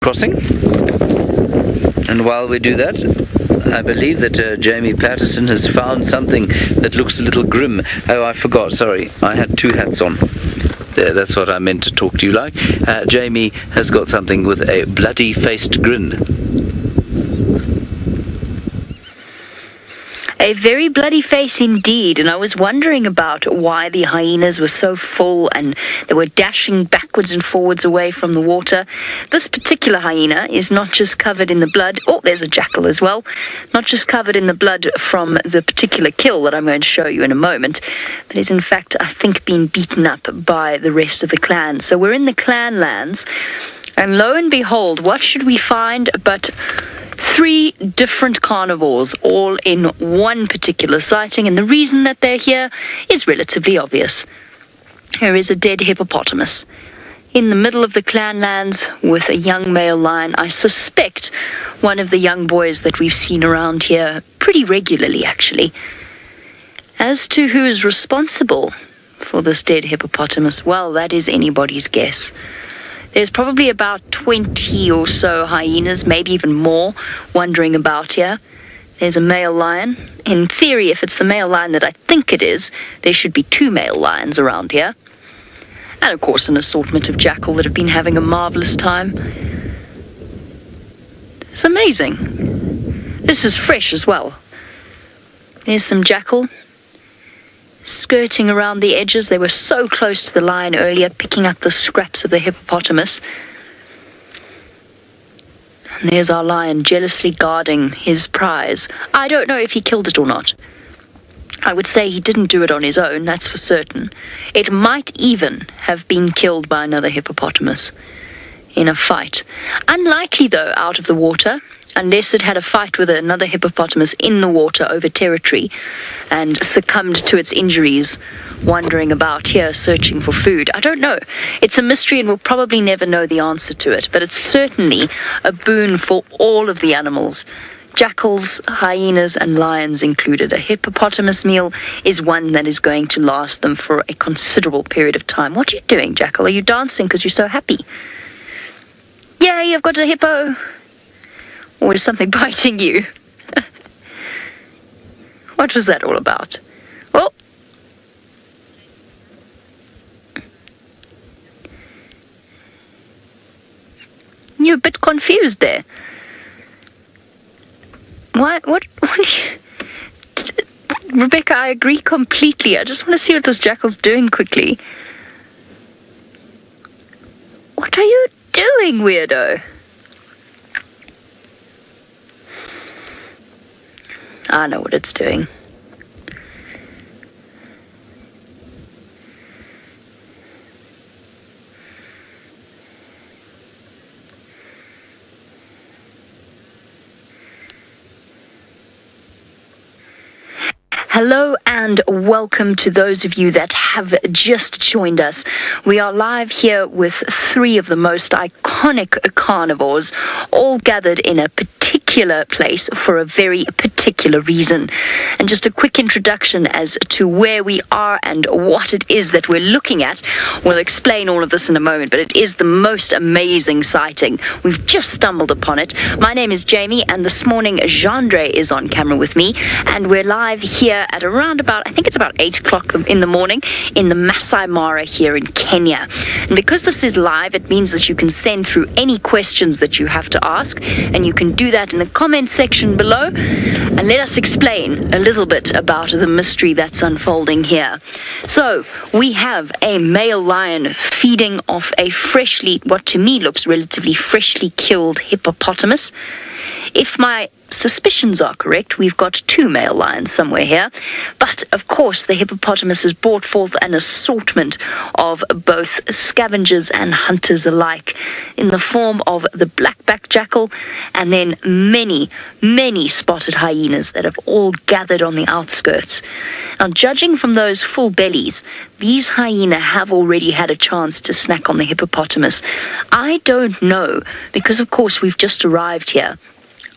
crossing. And while we do that, I believe that Jamie Patterson has found something that looks a little grim. Oh, I forgot, sorry. I had two hats on. There, that's what I meant to talk to you like. Jamie has got something with a bloody-faced grin. A very bloody face indeed, and I was wondering about why the hyenas were so full and they were dashing backwards and forwards away from the water. This particular hyena is not just covered in the blood, oh, there's a jackal as well, not just covered in the blood from the particular kill that I'm going to show you in a moment, but is in fact, I think, being beaten up by the rest of the clan. So we're in the clan lands, and lo and behold, what should we find but 3 different carnivores, all in one particular sighting, and the reason that they're here is relatively obvious. Here is a dead hippopotamus in the middle of the clan lands with a young male lion. I suspect one of the young boys that we've seen around here pretty regularly, actually. As to who is responsible for this dead hippopotamus, well, that is anybody's guess. There's probably about 20 or so hyenas, maybe even more, wandering about here. There's a male lion. In theory, if it's the male lion that I think it is, there should be 2 male lions around here. And of course, an assortment of jackal that have been having a marvelous time. It's amazing. This is fresh as well. There's some jackal skirting around the edges. They were so close to the lion earlier, picking up the scraps of the hippopotamus. And there's our lion jealously guarding his prize. I don't know if he killed it or not. I would say he didn't do it on his own, that's for certain. It might even have been killed by another hippopotamus in a fight. Unlikely, though, out of the water, unless it had a fight with another hippopotamus in the water over territory and succumbed to its injuries, wandering about here searching for food. I don't know. It's a mystery and we'll probably never know the answer to it, but it's certainly a boon for all of the animals. Jackals, hyenas, and lions included. A hippopotamus meal is one that is going to last them for a considerable period of time. What are you doing, Jackal? Are you dancing because you're so happy? Yay, I've got a hippo! Or is something biting you? What was that all about? Oh! You're a bit confused there. What Rebecca, I agree completely. I just want to see what this jackal's doing quickly. What are you doing, weirdo? I know what it's doing. Hello and welcome to those of you that have just joined us. We are live here with 3 of the most iconic carnivores, all gathered in a particular place for a very particular reason. And just a quick introduction as to where we are and what it is that we're looking at. We'll explain all of this in a moment, but it is the most amazing sighting. We've just stumbled upon it. My name is Jamie, and this morning Jandre is on camera with me, and we're live here at around about, I think it's about 8 o'clock in the morning in the Masai Mara here in Kenya. And because this is live, it means that you can send through any questions that you have to ask, and you can do that in the comment section below, and let us explain a little bit about the mystery that's unfolding here. So, we have a male lion feeding off a what to me looks relatively freshly killed hippopotamus. If my suspicions are correct, we've got 2 male lions somewhere here, but of course the hippopotamus has brought forth an assortment of both scavengers and hunters alike in the form of the black-backed jackal and then many spotted hyenas that have all gathered on the outskirts. Now, judging from those full bellies, these hyena have already had a chance to snack on the hippopotamus. I don't know, because of course we've just arrived here.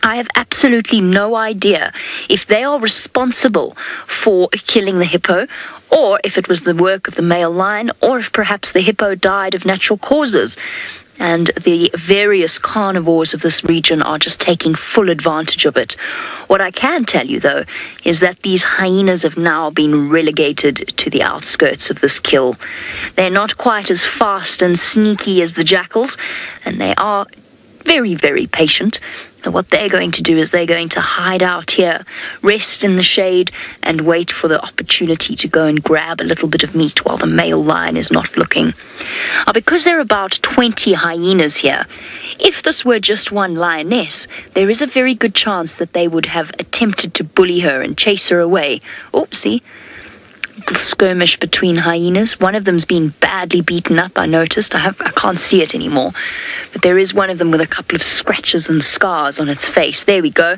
I have absolutely no idea if they are responsible for killing the hippo, or if it was the work of the male lion, or if perhaps the hippo died of natural causes. and the various carnivores of this region are just taking full advantage of it. What I can tell you, though, is that these hyenas have now been relegated to the outskirts of this kill. They're not quite as fast and sneaky as the jackals, and they are very, very patient. And what they're going to do is they're going to hide out here, rest in the shade, and wait for the opportunity to go and grab a little bit of meat while the male lion is not looking. Now, because there are about 20 hyenas here, if this were just one lioness, there is a very good chance that they would have attempted to bully her and chase her away. Oh, see? Skirmish between hyenas. One of them's been badly beaten up, I noticed. I can't see it anymore. But there is one of them with a couple of scratches and scars on its face. There we go.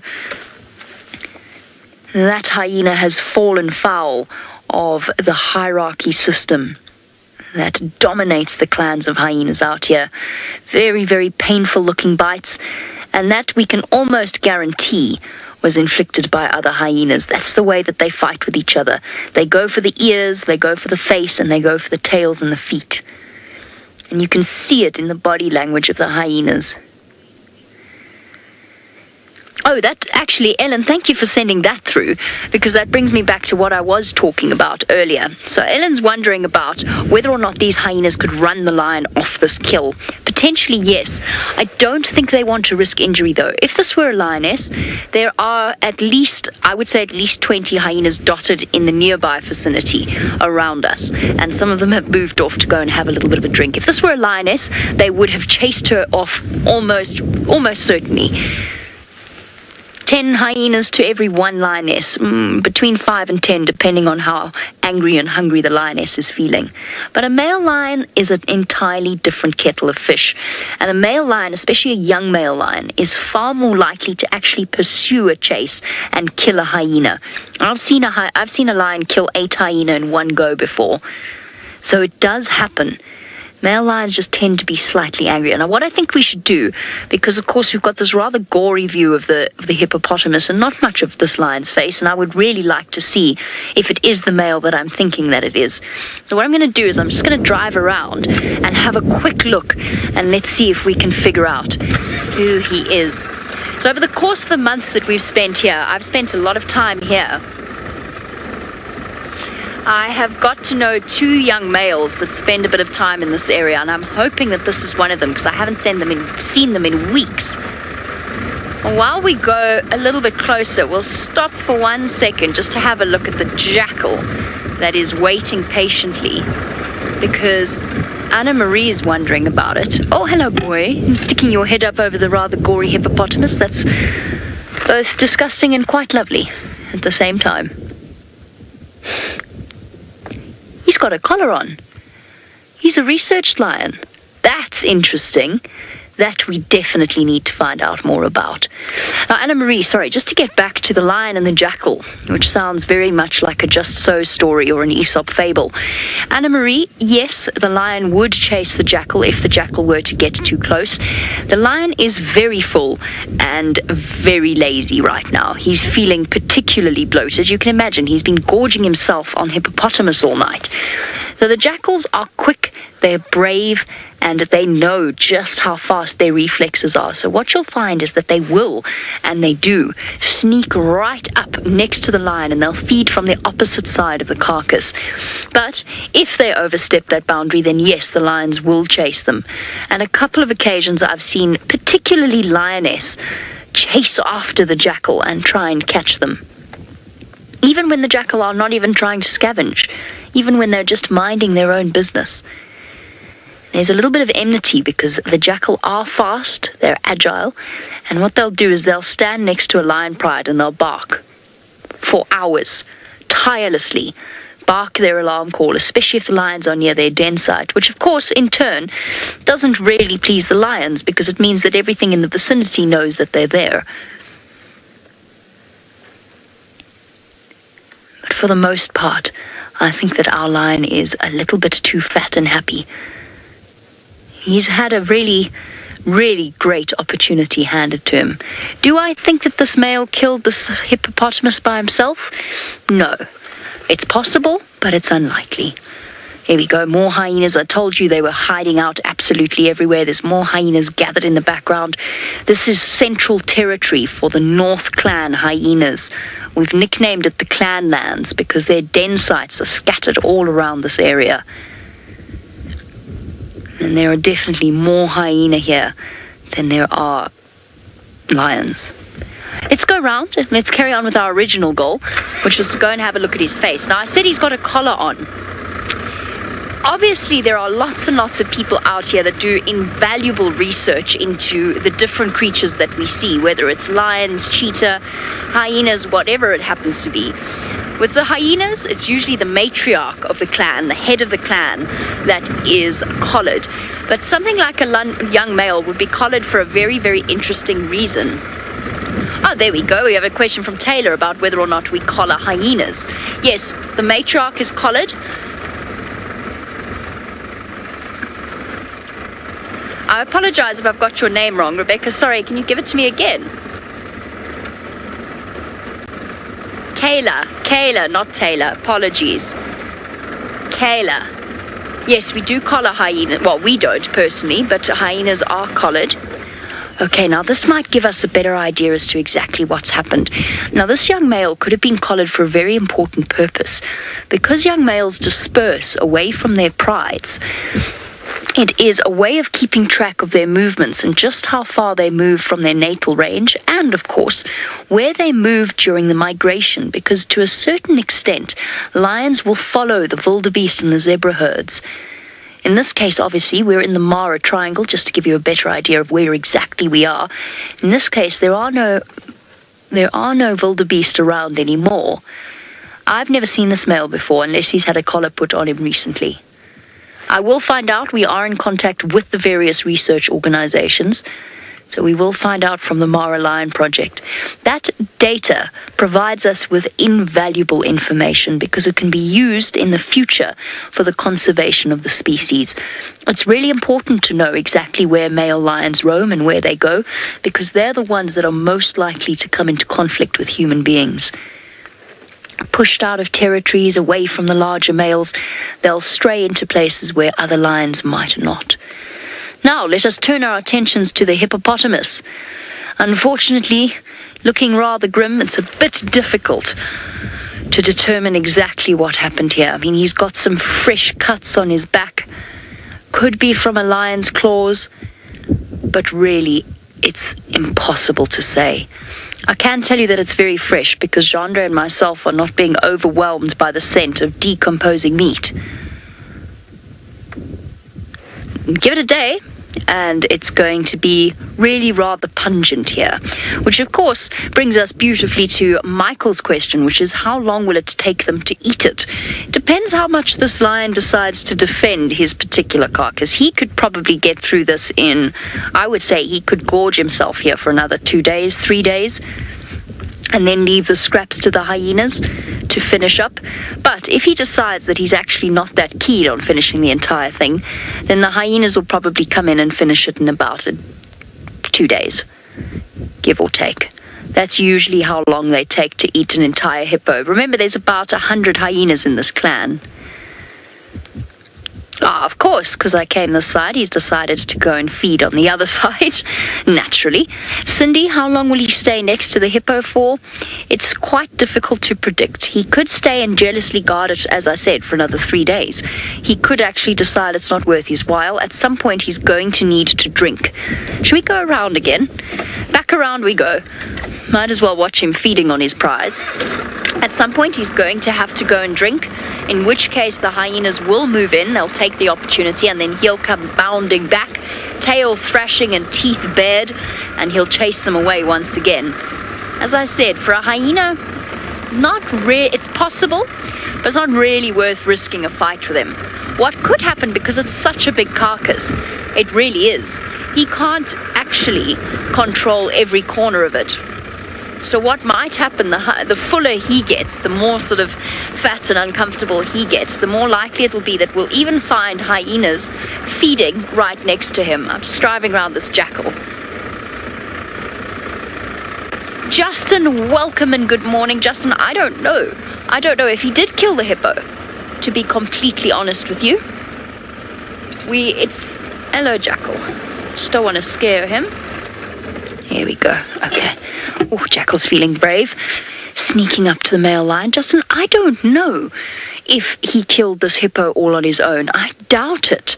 That hyena has fallen foul of the hierarchy system that dominates the clans of hyenas out here. Very, very painful looking bites. And that we can almost guarantee was inflicted by other hyenas. That's the way that they fight with each other. They go for the ears, they go for the face, and they go for the tails and the feet. And you can see it in the body language of the hyenas. Oh, that actually, Ellen, thank you for sending that through, because that brings me back to what I was talking about earlier. So Ellen's wondering about whether or not these hyenas could run the lion off this kill. Potentially, yes. I don't think they want to risk injury, though. If this were a lioness, there are at least, I would say at least 20 hyenas dotted in the nearby vicinity around us. And some of them have moved off to go and have a little bit of a drink. If this were a lioness, they would have chased her off almost certainly. 10 hyenas to every one lioness, between 5 and 10, depending on how angry and hungry the lioness is feeling. But a male lion is an entirely different kettle of fish. And a male lion, especially a young male lion, is far more likely to actually pursue a chase and kill a hyena. I've seen a lion kill 8 hyena in one go before. So it does happen. Male lions just tend to be slightly angrier. Now, what I think we should do, because of course we've got this rather gory view of the hippopotamus and not much of this lion's face, and I would really like to see if it is the male that I'm thinking that it is. So what I'm going to do is I'm just going to drive around and have a quick look, and let's see if we can figure out who he is. So over the course of the months that we've spent here, I've spent a lot of time here. I have got to know 2 young males that spend a bit of time in this area, and I'm hoping that this is one of them, because I haven't seen them in weeks. While we go a little bit closer, we'll stop for 1 second just to have a look at the jackal that is waiting patiently, because Anna Marie is wondering about it. Oh, hello, boy. You're sticking your head up over the rather gory hippopotamus. That's both disgusting and quite lovely at the same time. He's got a collar on. He's a researched lion. That's interesting. That we definitely need to find out more about. Now, Anna Marie, sorry, just to get back to the lion and the jackal, which sounds very much like a Just So story or an Aesop fable. Anna Marie, yes, the lion would chase the jackal if the jackal were to get too close. The lion is very full and very lazy right now. He's feeling particularly bloated. You can imagine he's been gorging himself on hippopotamus all night. So the jackals are quick, they're brave, and they know just how fast their reflexes are. So what you'll find is that they will, and they do, sneak right up next to the lion, and they'll feed from the opposite side of the carcass. But if they overstep that boundary, then yes, the lions will chase them. And a couple of occasions I've seen, particularly lioness, chase after the jackal and try and catch them. Even when the jackal are not even trying to scavenge, even when they're just minding their own business. There's a little bit of enmity because the jackal are fast, they're agile, and what they'll do is they'll stand next to a lion pride and they'll bark for hours, tirelessly, bark their alarm call, especially if the lions are near their den site, which of course in turn doesn't really please the lions because it means that everything in the vicinity knows that they're there. But for the most part, I think that our lion is a little bit too fat and happy. He's had a really, really great opportunity handed to him. Do I think that this male killed this hippopotamus by himself? No. It's possible, but it's unlikely. Here we go, more hyenas. I told you they were hiding out absolutely everywhere. There's more hyenas gathered in the background. This is central territory for the North Clan hyenas. We've nicknamed it the Clan Lands because their den sites are scattered all around this area. And there are definitely more hyena here than there are lions. Let's go round and let's carry on with our original goal, which was to go and have a look at his face. Now, I said he's got a collar on. Obviously, there are lots and lots of people out here that do invaluable research into the different creatures that we see, whether it's lions, cheetah, hyenas, whatever it happens to be. With the hyenas, it's usually the matriarch of the clan, the head of the clan, that is collared. But something like a young male would be collared for a very, very interesting reason. Oh, there we go. We have a question from Taylor about whether or not we collar hyenas. Yes, the matriarch is collared. I apologize if I've got your name wrong, Rebecca. Sorry, can you give it to me again? Kayla, not Taylor. Apologies. Kayla. Yes, we do collar hyenas. Well, we don't personally, but hyenas are collared. Okay, now this might give us a better idea as to exactly what's happened. Now, this young male could have been collared for a very important purpose. Because young males disperse away from their prides, it is a way of keeping track of their movements and just how far they move from their natal range and, of course, where they move during the migration, because to a certain extent, lions will follow the wildebeest and the zebra herds. In this case, obviously, we're in the Mara Triangle, just to give you a better idea of where exactly we are. In this case, there are no wildebeest around anymore. I've never seen this male before, unless he's had a collar put on him recently. I will find out. We are in contact with the various research organizations, so we will find out from the Mara Lion Project. That data provides us with invaluable information because it can be used in the future for the conservation of the species. It's really important to know exactly where male lions roam and where they go, because they're the ones that are most likely to come into conflict with human beings. Pushed out of territories away from the larger males, they'll stray into places where other lions might not. Now, let us turn our attentions to the hippopotamus. Unfortunately, looking rather grim, it's a bit difficult to determine exactly what happened here. I mean, he's got some fresh cuts on his back. Could be from a lion's claws, but really, it's impossible to say. I can tell you that it's very fresh because Jandre and myself are not being overwhelmed by the scent of decomposing meat. Give it a day, and it's going to be really rather pungent here, which of course brings us beautifully to Michael's question, which is how long will it take them to eat it? Depends how much this lion decides to defend his particular carcass. He could probably get through this in, I would say he could gorge himself here for another 2 days, 3 days, and then leave the scraps to the hyenas to finish up. But if he decides that he's actually not that keen on finishing the entire thing, then the hyenas will probably come in and finish it in about 2 days, give or take. That's usually how long they take to eat an entire hippo. Remember, there's about 100 hyenas in this clan. Ah, of course, because I came this side, he's decided to go and feed on the other side, naturally. Cindy, how long will he stay next to the hippo for? It's quite difficult to predict. He could stay and jealously guard it, as I said, for another 3 days. He could actually decide it's not worth his while. At some point, he's going to need to drink. Should we go around again? Back around we go. Might as well watch him feeding on his prize. At some point, he's going to have to go and drink, in which case the hyenas will move in. They'll take the opportunity, and then he'll come bounding back, tail thrashing and teeth bared, and he'll chase them away once again. As I said, for a hyena, it's possible, but it's not really worth risking a fight with him. What could happen, because it's such a big carcass, it really is, he can't actually control every corner of it. So what might happen, the fuller he gets, the more sort of fat and uncomfortable he gets, the more likely it'll be that we'll even find hyenas feeding right next to him. I'm just driving around this jackal. Justin, welcome and good morning. Justin, I don't know if he did kill the hippo. to be completely honest with you. Hello, Jackal. Just don't want to scare him. Here we go. Okay. Oh, Jackal's feeling brave. Sneaking up to the male lion. Justin, I don't know if he killed this hippo all on his own. I doubt it.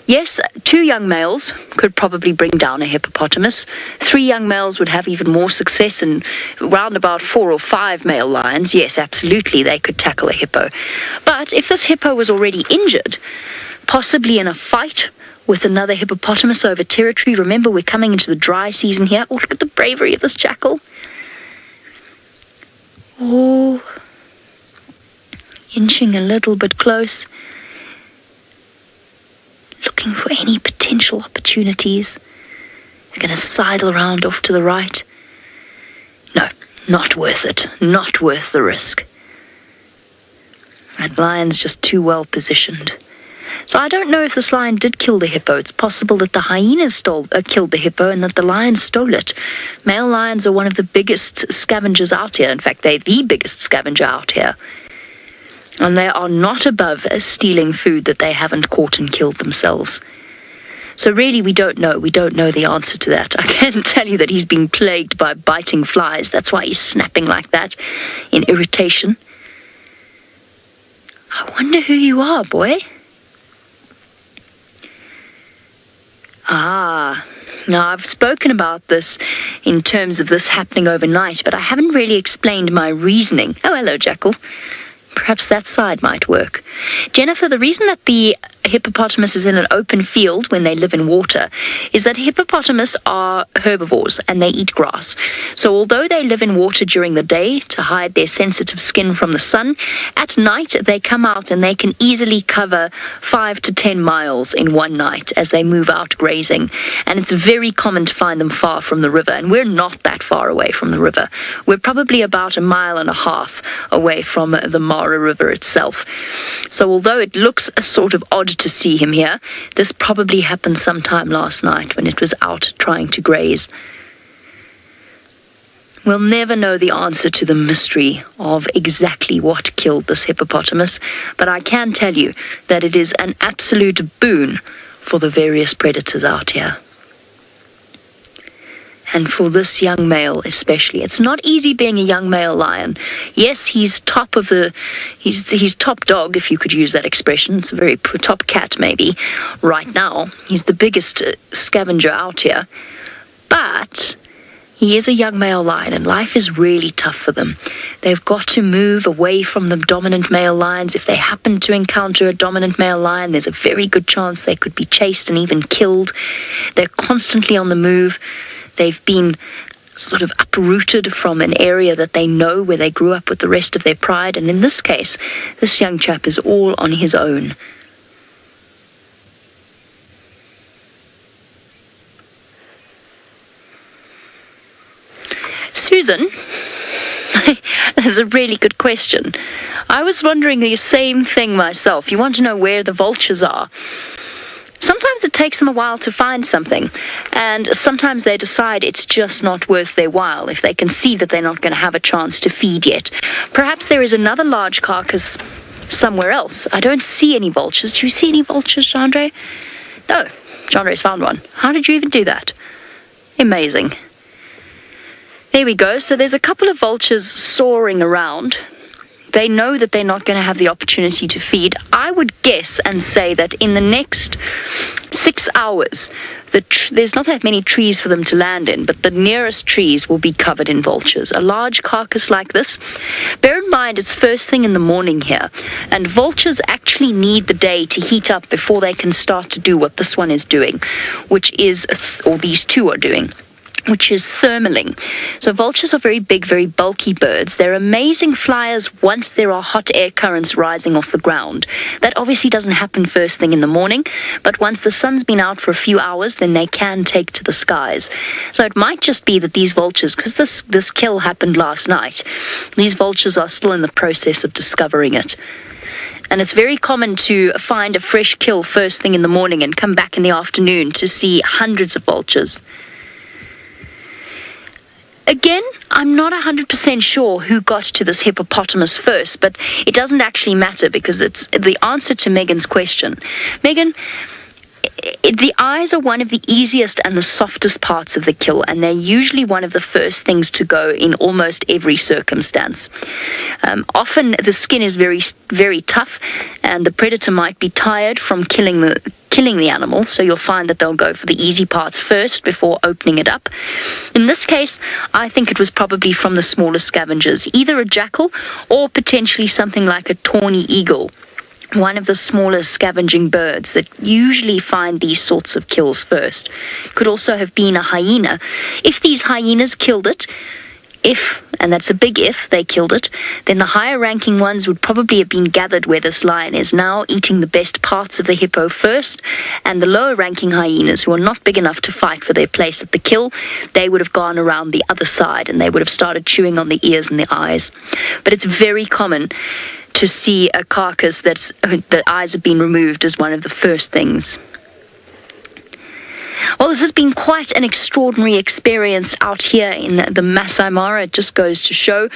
Yes, 2 young males could probably bring down a hippopotamus. 3 young males would have even more success, and round about 4 or 5 male lions, yes, absolutely, they could tackle a hippo. But if this hippo was already injured, possibly in a fight with another hippopotamus over territory, remember we're coming into the dry season here. Oh, look at the bravery of this jackal. Oh, inching a little bit close, looking for any potential opportunities. They're going to sidle around off to the right. No, not worth it. Not worth the risk. That lion's just too well positioned. So I don't know if this lion did kill the hippo. It's possible that the hyenas killed the hippo and that the lion stole it. Male lions are one of the biggest scavengers out here. In fact, they're the biggest scavenger out here. And they are not above stealing food that they haven't caught and killed themselves. So really, we don't know. We don't know the answer to that. I can tell you that he's being plagued by biting flies. That's why he's snapping like that, in irritation. I wonder who you are, boy. Now I've spoken about this in terms of this happening overnight, but I haven't really explained my reasoning. Oh, hello, Jackal. Perhaps that side might work. Jennifer, the reason that the hippopotamus is in an open field when they live in water is that hippopotamus are herbivores and they eat grass. So although they live in water during the day to hide their sensitive skin from the sun, at night they come out and they can easily cover 5 to 10 miles in one night as they move out grazing. And it's very common to find them far from the river, and we're not that far away from the river. We're probably about 1.5 miles away from the Mara River itself. So although it looks sort of odd to see him here, this probably happened sometime last night when it was out trying to graze. We'll never know the answer to the mystery of exactly what killed this hippopotamus, but I can tell you that it is an absolute boon for the various predators out here. And for this young male especially. It's not easy being a young male lion. Yes, he's top dog, if you could use that expression. It's a very top cat, maybe, right now. He's the biggest scavenger out here. But he is a young male lion, and life is really tough for them. They've got to move away from the dominant male lions. If they happen to encounter a dominant male lion, there's a very good chance they could be chased and even killed. They're constantly on the move. They've been sort of uprooted from an area that they know, where they grew up with the rest of their pride. And in this case, this young chap is all on his own. Susan, that's a really good question. I was wondering the same thing myself. You want to know where the vultures are? Sometimes it takes them a while to find something, and sometimes they decide it's just not worth their while if they can see that they're not going to have a chance to feed yet. Perhaps there is another large carcass somewhere else. I don't see any vultures. Do you see any vultures, Chandra? No, Chandra's found one. How did you even do that? Amazing. There we go. So there's a couple of vultures soaring around. They know that they're not going to have the opportunity to feed. I would guess and say that in the next 6 hours, there's not that many trees for them to land in, but the nearest trees will be covered in vultures. A large carcass like this. Bear in mind, it's first thing in the morning here, and vultures actually need the day to heat up before they can start to do what this one is doing, which is, or these two are doing, which is thermaling. So vultures are very big, very bulky birds. They're amazing flyers once there are hot air currents rising off the ground. That obviously doesn't happen first thing in the morning, but once the sun's been out for a few hours, then they can take to the skies. So it might just be that these vultures, because this kill happened last night, these vultures are still in the process of discovering it. And it's very common to find a fresh kill first thing in the morning and come back in the afternoon to see hundreds of vultures. Again, I'm not 100% sure who got to this hippopotamus first, but it doesn't actually matter because it's the answer to Megan's question. Megan, the eyes are one of the easiest and the softest parts of the kill, and they're usually one of the first things to go in almost every circumstance. Often the skin is very, very tough, and the predator might be tired from killing the animal, so you'll find that they'll go for the easy parts first before opening it up. In this case, I think it was probably from the smaller scavengers, either a jackal or potentially something like a tawny eagle, one of the smaller scavenging birds that usually find these sorts of kills first. Could also have been a hyena. If these hyenas killed it, and that's a big if, they killed it, then the higher ranking ones would probably have been gathered where this lion is now, eating the best parts of the hippo first, and the lower ranking hyenas, who are not big enough to fight for their place at the kill, they would have gone around the other side and they would have started chewing on the ears and the eyes. But it's very common to see a carcass the eyes have been removed as one of the first things. Well, this has been quite an extraordinary experience out here in the Masai Mara. It just goes to show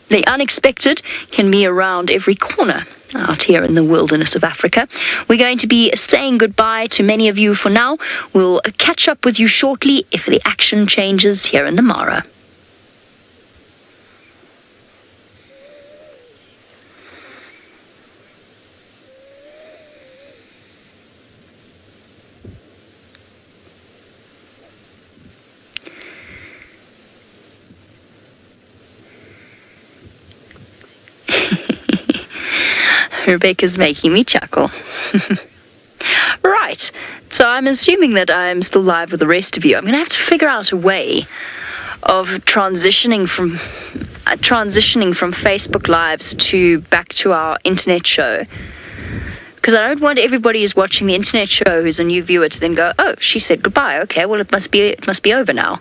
the unexpected can be around every corner out here in the wilderness of Africa. We're going to be saying goodbye to many of you for now. We'll catch up with you shortly if the action changes here in the Mara. Rebecca's making me chuckle. Right, so I'm assuming that I'm still live with the rest of you. I'm going to have to figure out a way of transitioning from Facebook Lives back to our internet show. Because I don't want everybody who's watching the internet show who's a new viewer to then go, oh, she said goodbye. Okay, well, it must be over now.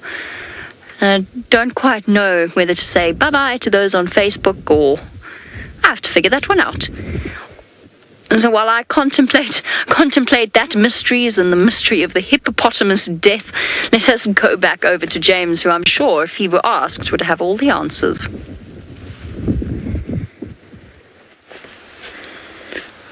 I don't quite know whether to say bye-bye to those on Facebook, or I have to figure that one out. And so while I contemplate that mysteries and the mystery of the hippopotamus death, let us go back over to James, who I'm sure, if he were asked, would have all the answers.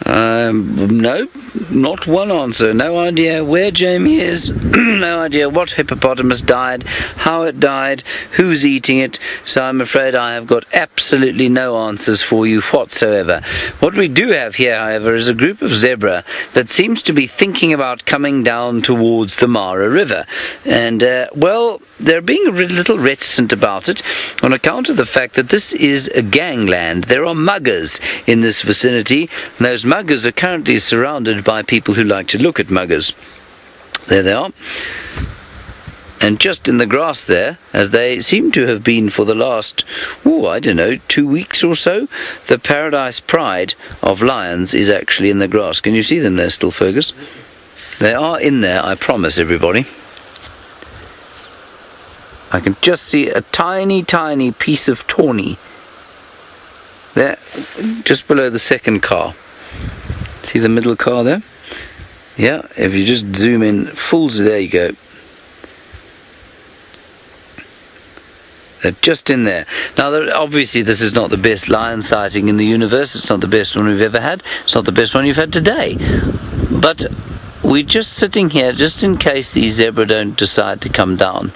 No, not one answer. No idea where Jamie is. No idea what hippopotamus died, how it died, who's eating it. So I'm afraid I have got absolutely no answers for you whatsoever. What we do have here, however, is a group of zebra that seems to be thinking about coming down towards the Mara River. And, well, they're being a little reticent about it on account of the fact that this is a gangland. There are muggers in this vicinity, and those muggers are currently surrounded by people who like to look at muggers. There they are. And just in the grass there, as they seem to have been for the last, 2 weeks or so, the Paradise Pride of lions is actually in the grass. Can you see them there still, Fergus? They are in there, I promise everybody. I can just see a tiny, tiny piece of tawny there, just below the second car. See the middle car there? Yeah, if you just zoom in full, there you go. They're just in there. Now, obviously, this is not the best lion sighting in the universe. It's not the best one we've ever had. It's not the best one you've had today. But we're just sitting here just in case these zebra don't decide to come down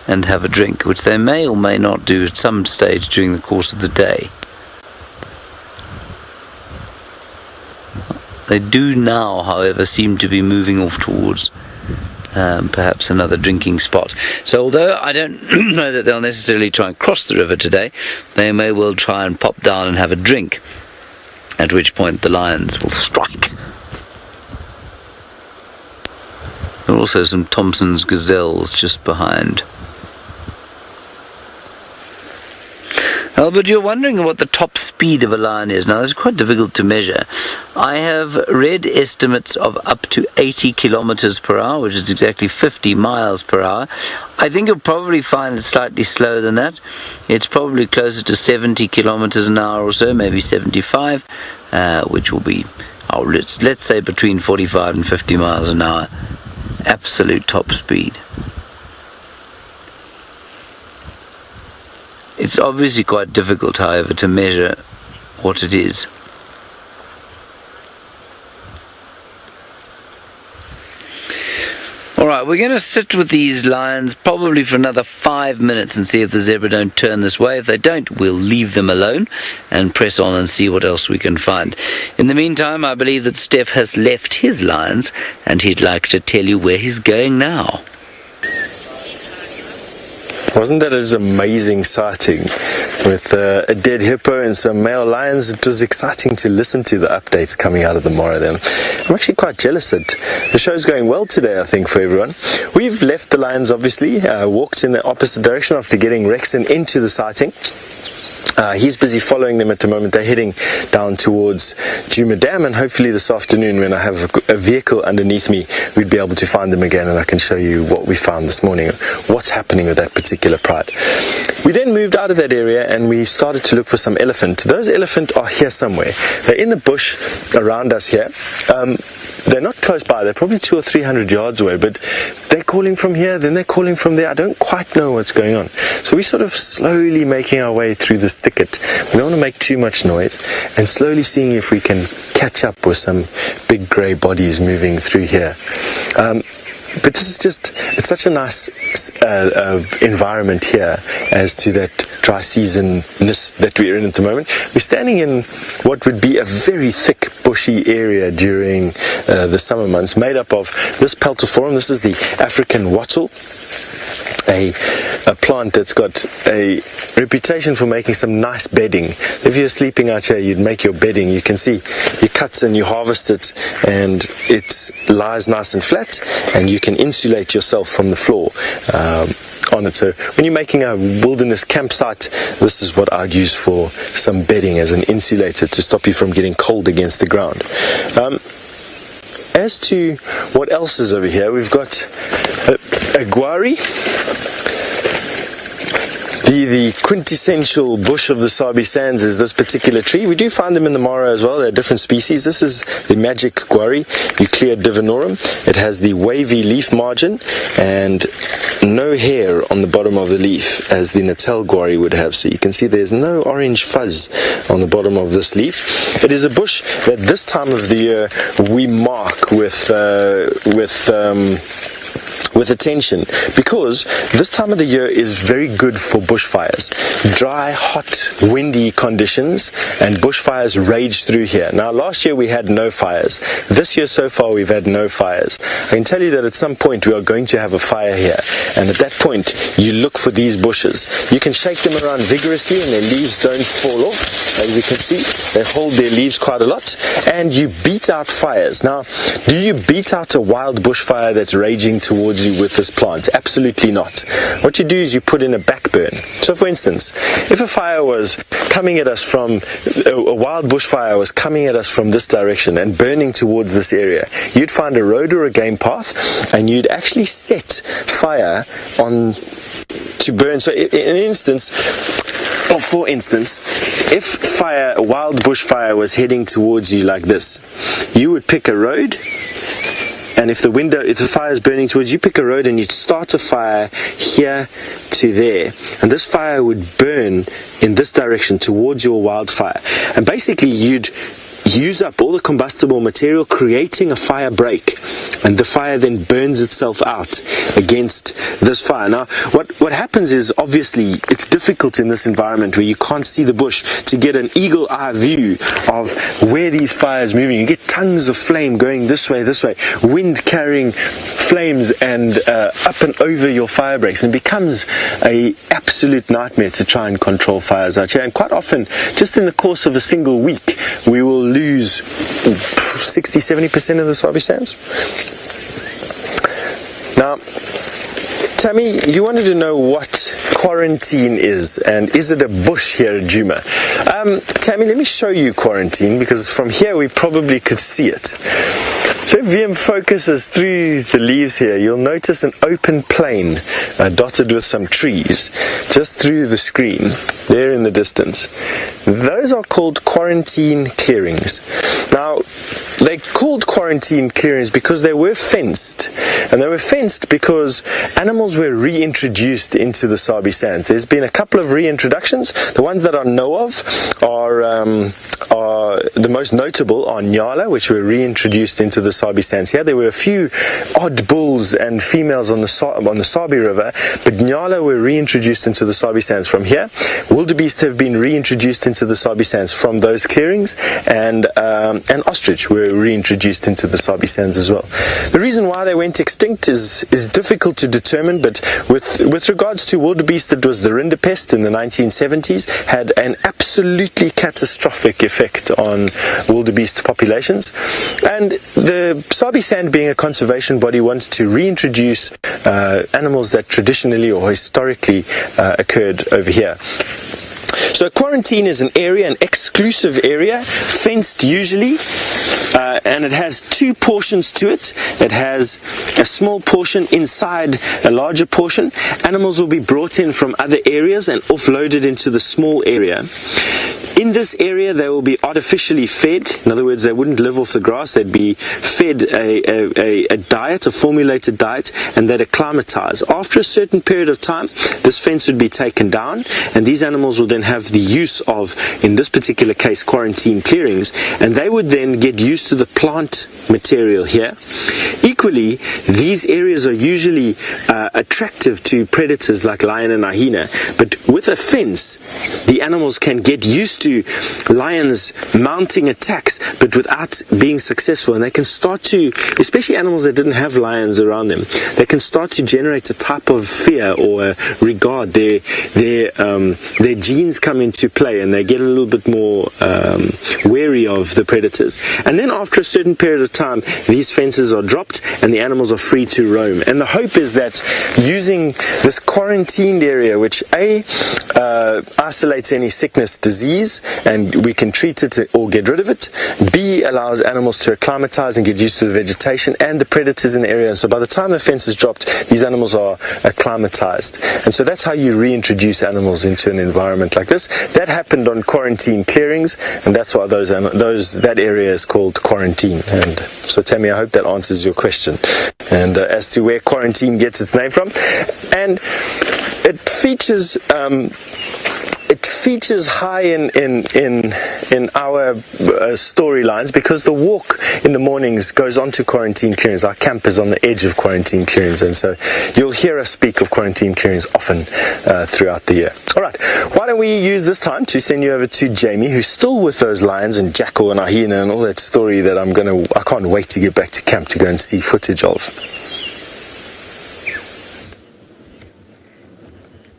and have a drink, which they may or may not do at some stage during the course of the day. They do now, however, seem to be moving off towards perhaps another drinking spot. So although I don't know that they'll necessarily try and cross the river today, they may well try and pop down and have a drink, at which point the lions will strike. There are also some Thompson's gazelles just behind. Albert, you're wondering what the top speed of a lion is. Now, it's quite difficult to measure. I have read estimates of up to 80 kilometers per hour, which is exactly 50 miles per hour. I think you'll probably find it slightly slower than that. It's probably closer to 70 kilometers an hour or so, maybe 75, which will be, let's say, between 45 and 50 miles an hour. Absolute top speed. It's obviously quite difficult, however, to measure what it is. Alright, we're going to sit with these lions probably for another 5 minutes and see if the zebra don't turn this way. If they don't, we'll leave them alone and press on and see what else we can find. In the meantime, I believe that Steph has left his lions and he'd like to tell you where he's going now. Wasn't that an amazing sighting with a dead hippo and some male lions? It was exciting to listen to the updates coming out of the Mara then. I'm actually quite jealous that the show's going well today, I think, for everyone. We've left the lions, obviously, walked in the opposite direction after getting Rexon into the sighting. He's busy following them at the moment. They're heading down towards Djuma Dam, and hopefully this afternoon when I have a vehicle underneath me, we'd be able to find them again and I can show you what we found this morning, what's happening with that particular pride. We then moved out of that area and we started to look for some elephant. Those elephant are here somewhere. They're in the bush around us here. They're not close by, they're probably 200 or 300 yards away, but they're calling from here, then they're calling from there. I don't quite know what's going on. So we're sort of slowly making our way through this thicket. We don't want to make too much noise, and slowly seeing if we can catch up with some big grey bodies moving through here. But this is just, it's such a nice environment here as to that dry seasonness that we're in at the moment. We're standing in what would be a very thick bushy area during the summer months, made up of this peltiforum. This is the African wattle, a plant that's got a reputation for making some nice bedding. If you're sleeping out here, you'd make your bedding. You can see you cut and you harvest it and it lies nice and flat, and you can insulate yourself from the floor on it. So when you're making a wilderness campsite, this is what I'd use for some bedding as an insulator to stop you from getting cold against the ground. As to what else is over here, we've got a guari, the quintessential bush of the Sabi sands is this particular tree. We do find them in the Mara as well. They're different species. This is the magic guari, Euclea divinorum. It has the wavy leaf margin and no hair on the bottom of the leaf as the Natal guari would have. So you can see there's no orange fuzz on the bottom of this leaf. It is a bush that this time of the year we mark with attention, because this time of the year is very good for bushfires. Dry, hot, windy conditions, and bushfires rage through here. Now, last year we had no fires. This year so far we've had no fires. I can tell you that at some point we are going to have a fire here, and at that point you look for these bushes. You can shake them around vigorously and their leaves don't fall off. As you can see, they hold their leaves quite a lot, and you beat out fires. Now, do you beat out a wild bushfire that's raging towards you with this plant? Absolutely not. What you do is you put in a backburn. So for instance, if a fire was coming at us from, a wild bushfire was coming at us from this direction and burning towards this area, you'd find a road or a game path and you'd actually set fire on to burn. So for instance, if a wild bushfire was heading towards you like this, you would pick a road, and if the fire is burning towards you, pick a road and you'd start a fire here to there, and this fire would burn in this direction towards your wildfire, and basically you'd use up all the combustible material, creating a fire break, and the fire then burns itself out against this fire. Now, what happens is, obviously, it's difficult in this environment where you can't see the bush to get an eagle eye view of where these fires are moving. You get tons of flame going this way, wind carrying flames and up and over your fire breaks, and it becomes an absolute nightmare to try and control fires out here. And quite often, just in the course of a single week, we will lose 60-70% of the Sabi sands. Now, Tammy, you wanted to know what quarantine is, and is it a bush here at Djuma? Tammy, let me show you quarantine, because from here we probably could see it. So if VM focuses through the leaves here, you'll notice an open plain dotted with some trees just through the screen there in the distance. Those are called quarantine clearings. Now, they're called quarantine clearings because they were fenced, and they were fenced because animals were reintroduced into the Sabi sands. There's been a couple of reintroductions. The ones that I know of are the most notable are Nyala, which were reintroduced into the Sabi sands here. There were a few odd bulls and females on the Sabi River, but Nyala were reintroduced into the Sabi sands from here. Wildebeest have been reintroduced into the Sabi sands from those clearings, and ostrich were reintroduced into the Sabi sands as well. The reason why they went extinct is difficult to determine, but with regards to wildebeest, it was the rinderpest in the 1970s had an absolutely catastrophic effect on wildebeest populations, and the Sabi sand, being a conservation body, wanted to reintroduce animals that traditionally or historically occurred over here. So a quarantine is an area, an exclusive area, fenced usually, and it has two portions to it. It has a small portion inside a larger portion. Animals will be brought in from other areas and offloaded into the small area. In this area, they will be artificially fed. In other words, they wouldn't live off the grass. They'd be fed a diet, a formulated diet, and they'd acclimatize. After a certain period of time, this fence would be taken down, and these animals will then have the use of, in this particular case, quarantine clearings, and they would then get used to the plant material here. Equally, these areas are usually attractive to predators like lion and hyena, but with a fence, the animals can get used to lions mounting attacks, but without being successful, and they can start to, especially animals that didn't have lions around them, they can start to generate a type of fear or regard. Their genes come into play, and they get a little bit more wary of the predators. And then after a certain period of time, these fences are dropped and the animals are free to roam. And the hope is that using this quarantined area, which isolates any sickness, disease, and we can treat it or get rid of it, B, allows animals to acclimatize and get used to the vegetation and the predators in the area. And so by the time the fence is dropped, these animals are acclimatized. And so that's how you reintroduce animals into an environment like this. That happened on quarantine clearings, and that's why that area is called quarantine. And so, Tammy, I hope that answers your question. And as to where quarantine gets its name from, and it features high in our storylines because the walk in the mornings goes on to quarantine clearings. Our camp is on the edge of quarantine clearings, and so you'll hear us speak of quarantine clearings often throughout the year. All right, why don't we use this time to send you over to Jamie, who's still with those lions and jackal and hyena and all that story that I can't wait to get back to camp to go and see footage of.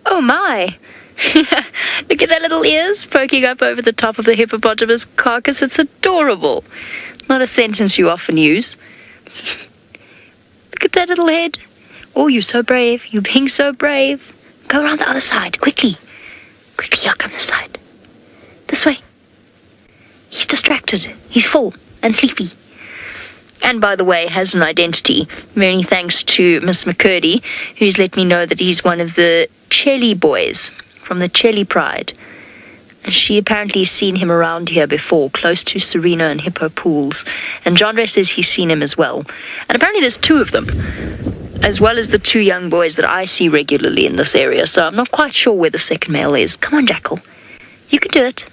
Oh my! Look at their little ears poking up over the top of the hippopotamus carcass. It's adorable. Not a sentence you often use. Look at that little head. Oh, you're so brave. You're being so brave. Go around the other side, quickly. Quickly, I'll come this side. This way. He's distracted. He's full and sleepy. And by the way, has an identity. Many thanks to Miss McCurdy, who's let me know that he's one of the Chelly boys from the Chelly Pride. And she apparently has seen him around here before, close to Serena and Hippo pools. And John says he's seen him as well. And apparently there's two of them, as well as the two young boys that I see regularly in this area. So I'm not quite sure where the second male is. Come on, Jackal. You can do it.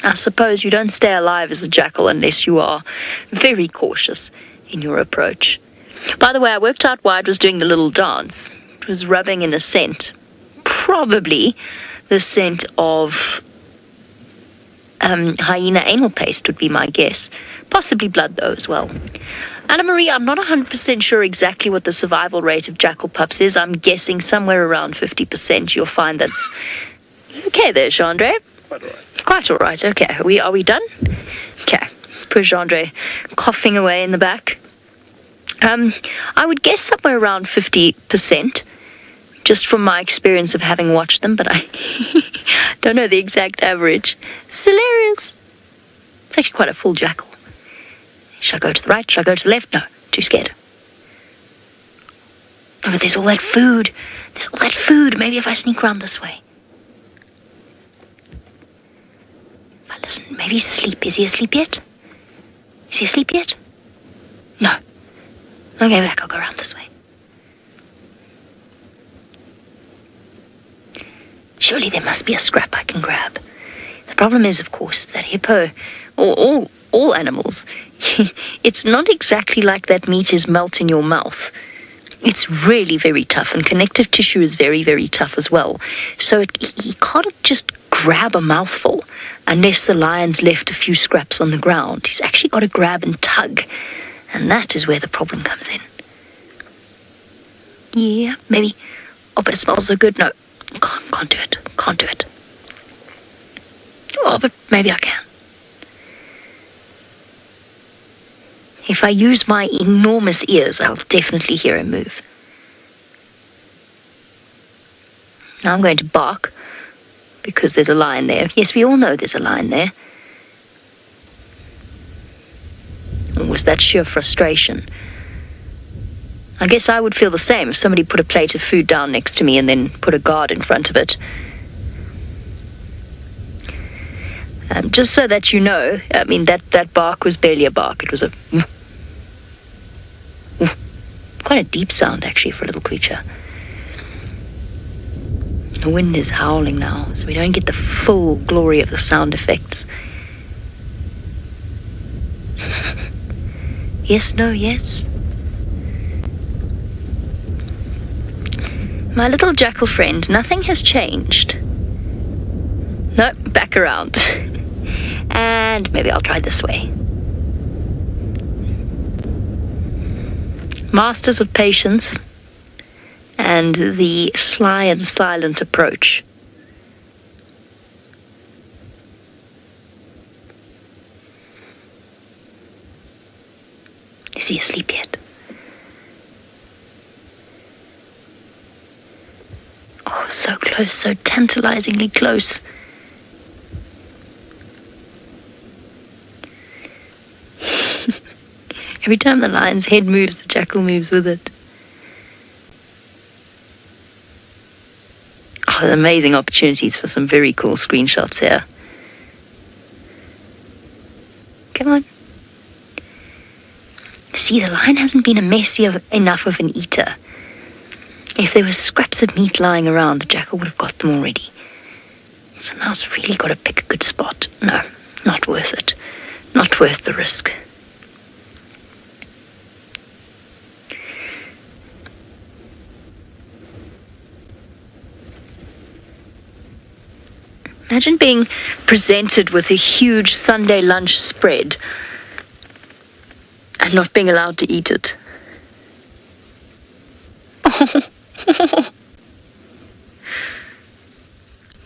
I suppose you don't stay alive as a jackal unless you are very cautious in your approach. By the way, I worked out why it was doing the little dance. It was rubbing in a scent. Probably the scent of hyena anal paste would be my guess. Possibly blood, though, as well. Anna Marie, I'm not 100% sure exactly what the survival rate of jackal pups is. I'm guessing somewhere around 50%. You'll find that's... Okay there, Chandra. Quite all right. Okay. Are we done? Okay. Poor Chandra coughing away in the back. I would guess somewhere around 50%, just from my experience of having watched them, but I don't know the exact average. It's hilarious. It's actually quite a full jackal. Should I go to the right? Should I go to the left? No, too scared. Oh, but there's all that food. There's all that food. Maybe if I sneak around this way. If I listen, maybe he's asleep. Is he asleep yet? Is he asleep yet? No. Okay, back. I'll go around this way. Surely there must be a scrap I can grab. The problem is, of course, that hippo, or all animals, it's not exactly like that meat is melt in your mouth. It's really very tough, and connective tissue is very, very tough as well. So he can't just grab a mouthful unless the lion's left a few scraps on the ground. He's actually got to grab and tug, and that is where the problem comes in. Yeah, maybe. Oh, but it smells so good. No, can't do it. Can't do it. Oh, but maybe I can. If I use my enormous ears, I'll definitely hear him move. Now I'm going to bark, because there's a lion there. Yes, we all know there's a lion there. Or was that sheer frustration? I guess I would feel the same if somebody put a plate of food down next to me and then put a guard in front of it. Just so that you know, I mean, that bark was barely a bark. It was a... quite a deep sound, actually, for a little creature. The wind is howling now, so we don't get the full glory of the sound effects. Yes, no, yes. My little jackal friend, nothing has changed. No, back around. And maybe I'll try this way. Masters of patience and the sly and silent approach. Is he asleep yet? Oh, so close, so tantalizingly close. Every time the lion's head moves, the jackal moves with it. Oh, there's amazing opportunities for some very cool screenshots here. Come on. See, the lion hasn't been enough of an eater. If there were scraps of meat lying around, the jackal would have got them already. So now it's really got to pick a good spot. No, not worth it. Not worth the risk. Imagine being presented with a huge Sunday lunch spread and not being allowed to eat it.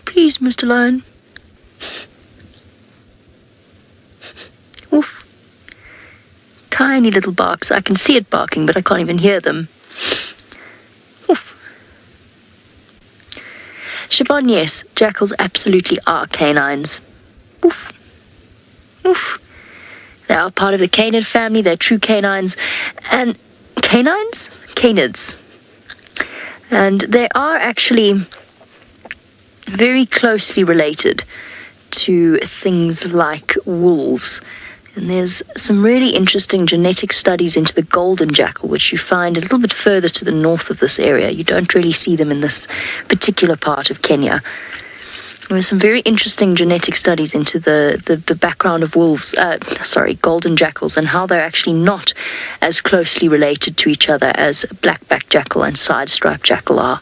Please, Mr. Lion. Oof. Tiny little barks. I can see it barking, but I can't even hear them. Oof. Siobhan, yes, jackals absolutely are canines. Oof. Oof. They are part of the canid family. They're true canines. And canines? Canids. And they are actually very closely related to things like wolves. And there's some really interesting genetic studies into the golden jackal, which you find a little bit further to the north of this area. You don't really see them in this particular part of Kenya. There's some very interesting genetic studies into the background of wolves, golden jackals, and how they're actually not as closely related to each other as black-backed jackal and side-striped jackal are.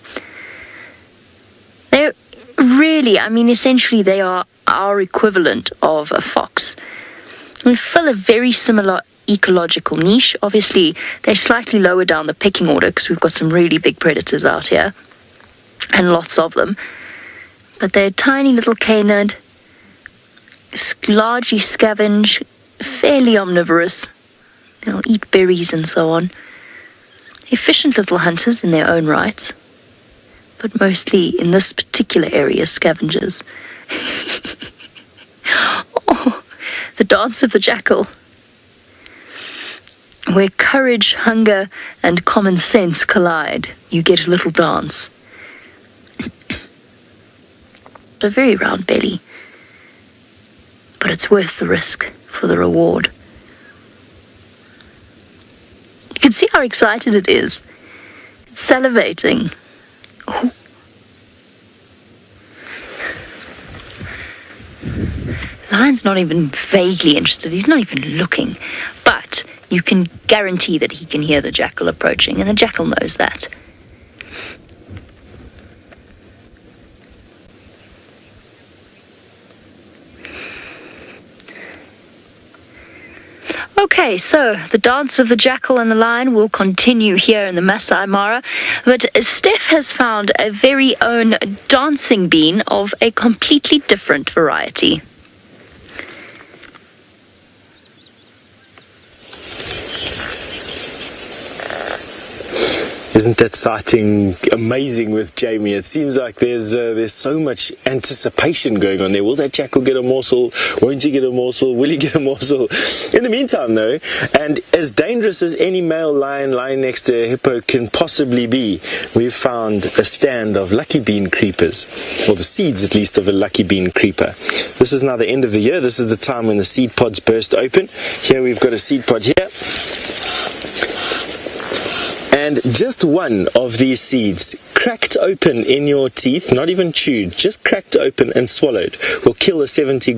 They're really, essentially they are our equivalent of a fox. We fill a very similar ecological niche. Obviously, they're slightly lower down the pecking order because we've got some really big predators out here, and lots of them. But they're tiny little canid, largely scavenge, fairly omnivorous. They'll eat berries and so on. Efficient little hunters in their own right, but mostly in this particular area, scavengers. Oh, the dance of the jackal. Where courage, hunger, and common sense collide, you get a little dance. A very round belly, but it's worth the risk for the reward. You can see how excited it is. It's salivating. Ooh. Lion's not even vaguely interested. He's not even looking. But you can guarantee that he can hear the jackal approaching, and the jackal knows that. Okay, so the dance of the jackal and the lion will continue here in the Masai Mara, but Steph has found a very own dancing bean of a completely different variety. Isn't that sighting amazing with Jamie? It seems like there's so much anticipation going on there. Will that jackal get a morsel? Won't he get a morsel? Will he get a morsel? In the meantime, though, and as dangerous as any male lion lying next to a hippo can possibly be, we've found a stand of lucky bean creepers, or the seeds at least of a lucky bean creeper. This is now the end of the year. This is the time when the seed pods burst open. Here we've got a seed pod here. And just one of these seeds, cracked open in your teeth, not even chewed, just cracked open and swallowed, will kill a 70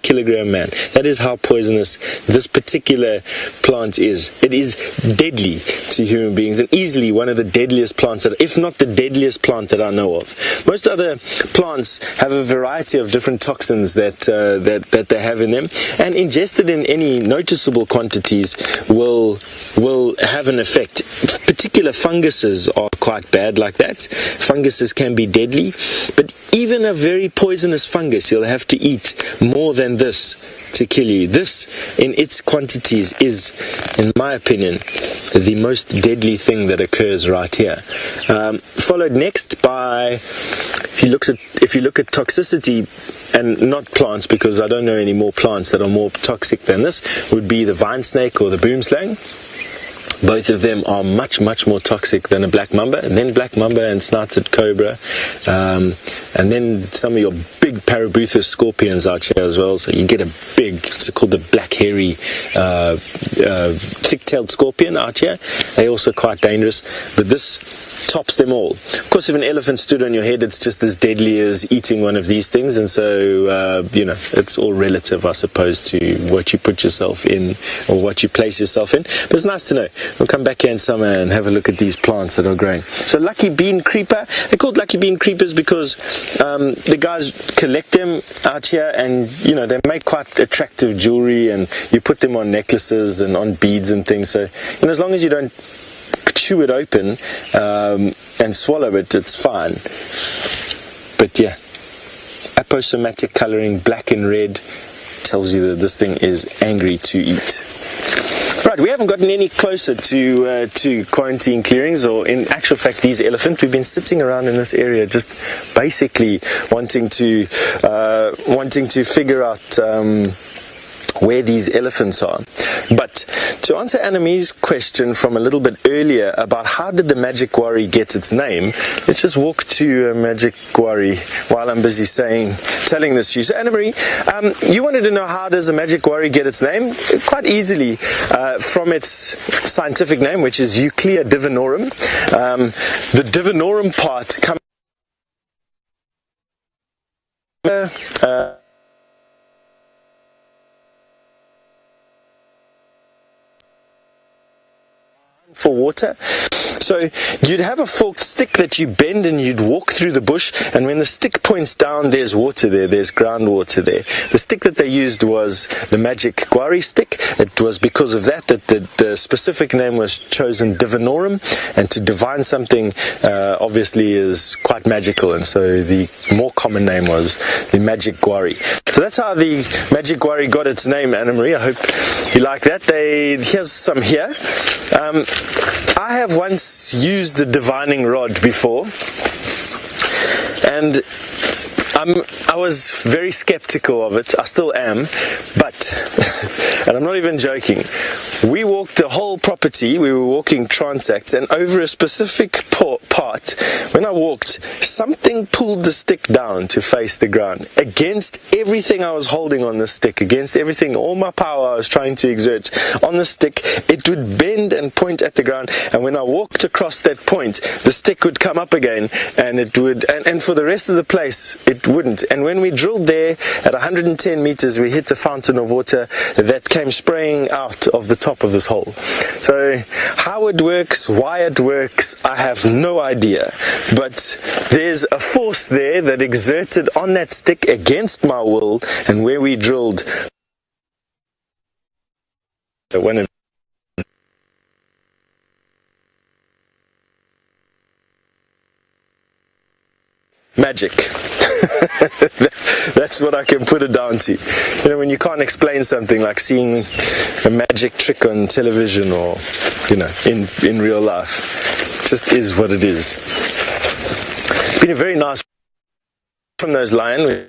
kilogram man. That is how poisonous this particular plant is. It is deadly to human beings, and easily one of the deadliest plants, if not the deadliest plant that I know of. Most other plants have a variety of different toxins that they have in them, and ingested in any noticeable quantities will have an effect. Particular funguses are quite bad like that. Funguses can be deadly, but even a very poisonous fungus, you'll have to eat more than this to kill you. This, in its quantities, is, in my opinion, the most deadly thing that occurs right here. Followed next by, if you look at toxicity, and not plants, because I don't know any more plants that are more toxic than this, would be the vine snake or the boomslang. Both of them are much, much more toxic than a black mamba, and then black mamba and snouted cobra, and then some of your big parabuthus scorpions out here as well. So you get a big, it's called the black hairy, thick-tailed scorpion out here. They're also quite dangerous, but this tops them all. Of course, if an elephant stood on your head, it's just as deadly as eating one of these things, and so it's all relative, I suppose, to what you put yourself in or what you place yourself in. But it's nice to know. We'll come back here in summer and have a look at these plants that are growing. So lucky bean creeper, they're called lucky bean creepers because the guys collect them out here, and they make quite attractive jewelry, and you put them on necklaces and on beads and things. So as long as you don't chew it open and swallow it, it's fine. But yeah, aposematic coloring, black and red, tells you that this thing is angry to eat. Right, we haven't gotten any closer to quarantine clearings, or in actual fact these elephants. We've been sitting around in this area just basically wanting to figure out where these elephants are. But to answer Anami's question from a little bit earlier about how did the magic guarri get its name, let's just walk to a magic guarri while I'm busy telling this to you. So Anamarie, you wanted to know how does a magic guarri get its name? Quite easily from its scientific name, which is Euclea divinorum. The divinorum part comes for water. So you'd have a forked stick that you bend and you'd walk through the bush, and when the stick points down, there's water there, there's groundwater there. The stick that they used was the magic guarri stick. It was because of that the specific name was chosen, divinorum, and to divine something obviously is quite magical, and so the more common name was the magic guarri. So that's how the magic guarri got its name, Anamarie. I hope you like that. Here's some here. I have once used the divining rod before, and I was very skeptical of it. I still am, but, and I'm not even joking, we walked the whole property. We were walking transects, and over a specific part, when I walked, something pulled the stick down to face the ground. Against everything I was holding on the stick, against everything, all my power I was trying to exert on the stick, it would bend and point at the ground, and when I walked across that point, the stick would come up again, and it would, and for the rest of the place, it wouldn't. And when we drilled there at 110 meters, we hit a fountain of water that came spraying out of the top of this hole. So how it works, why it works, I have no idea. But there's a force there that exerted on that stick against my will, and where we drilled, one of magic. That's what I can put it down to. You know, when you can't explain something, like seeing a magic trick on television or, you know, in real life. It just is what it is. Been a very nice from those lions.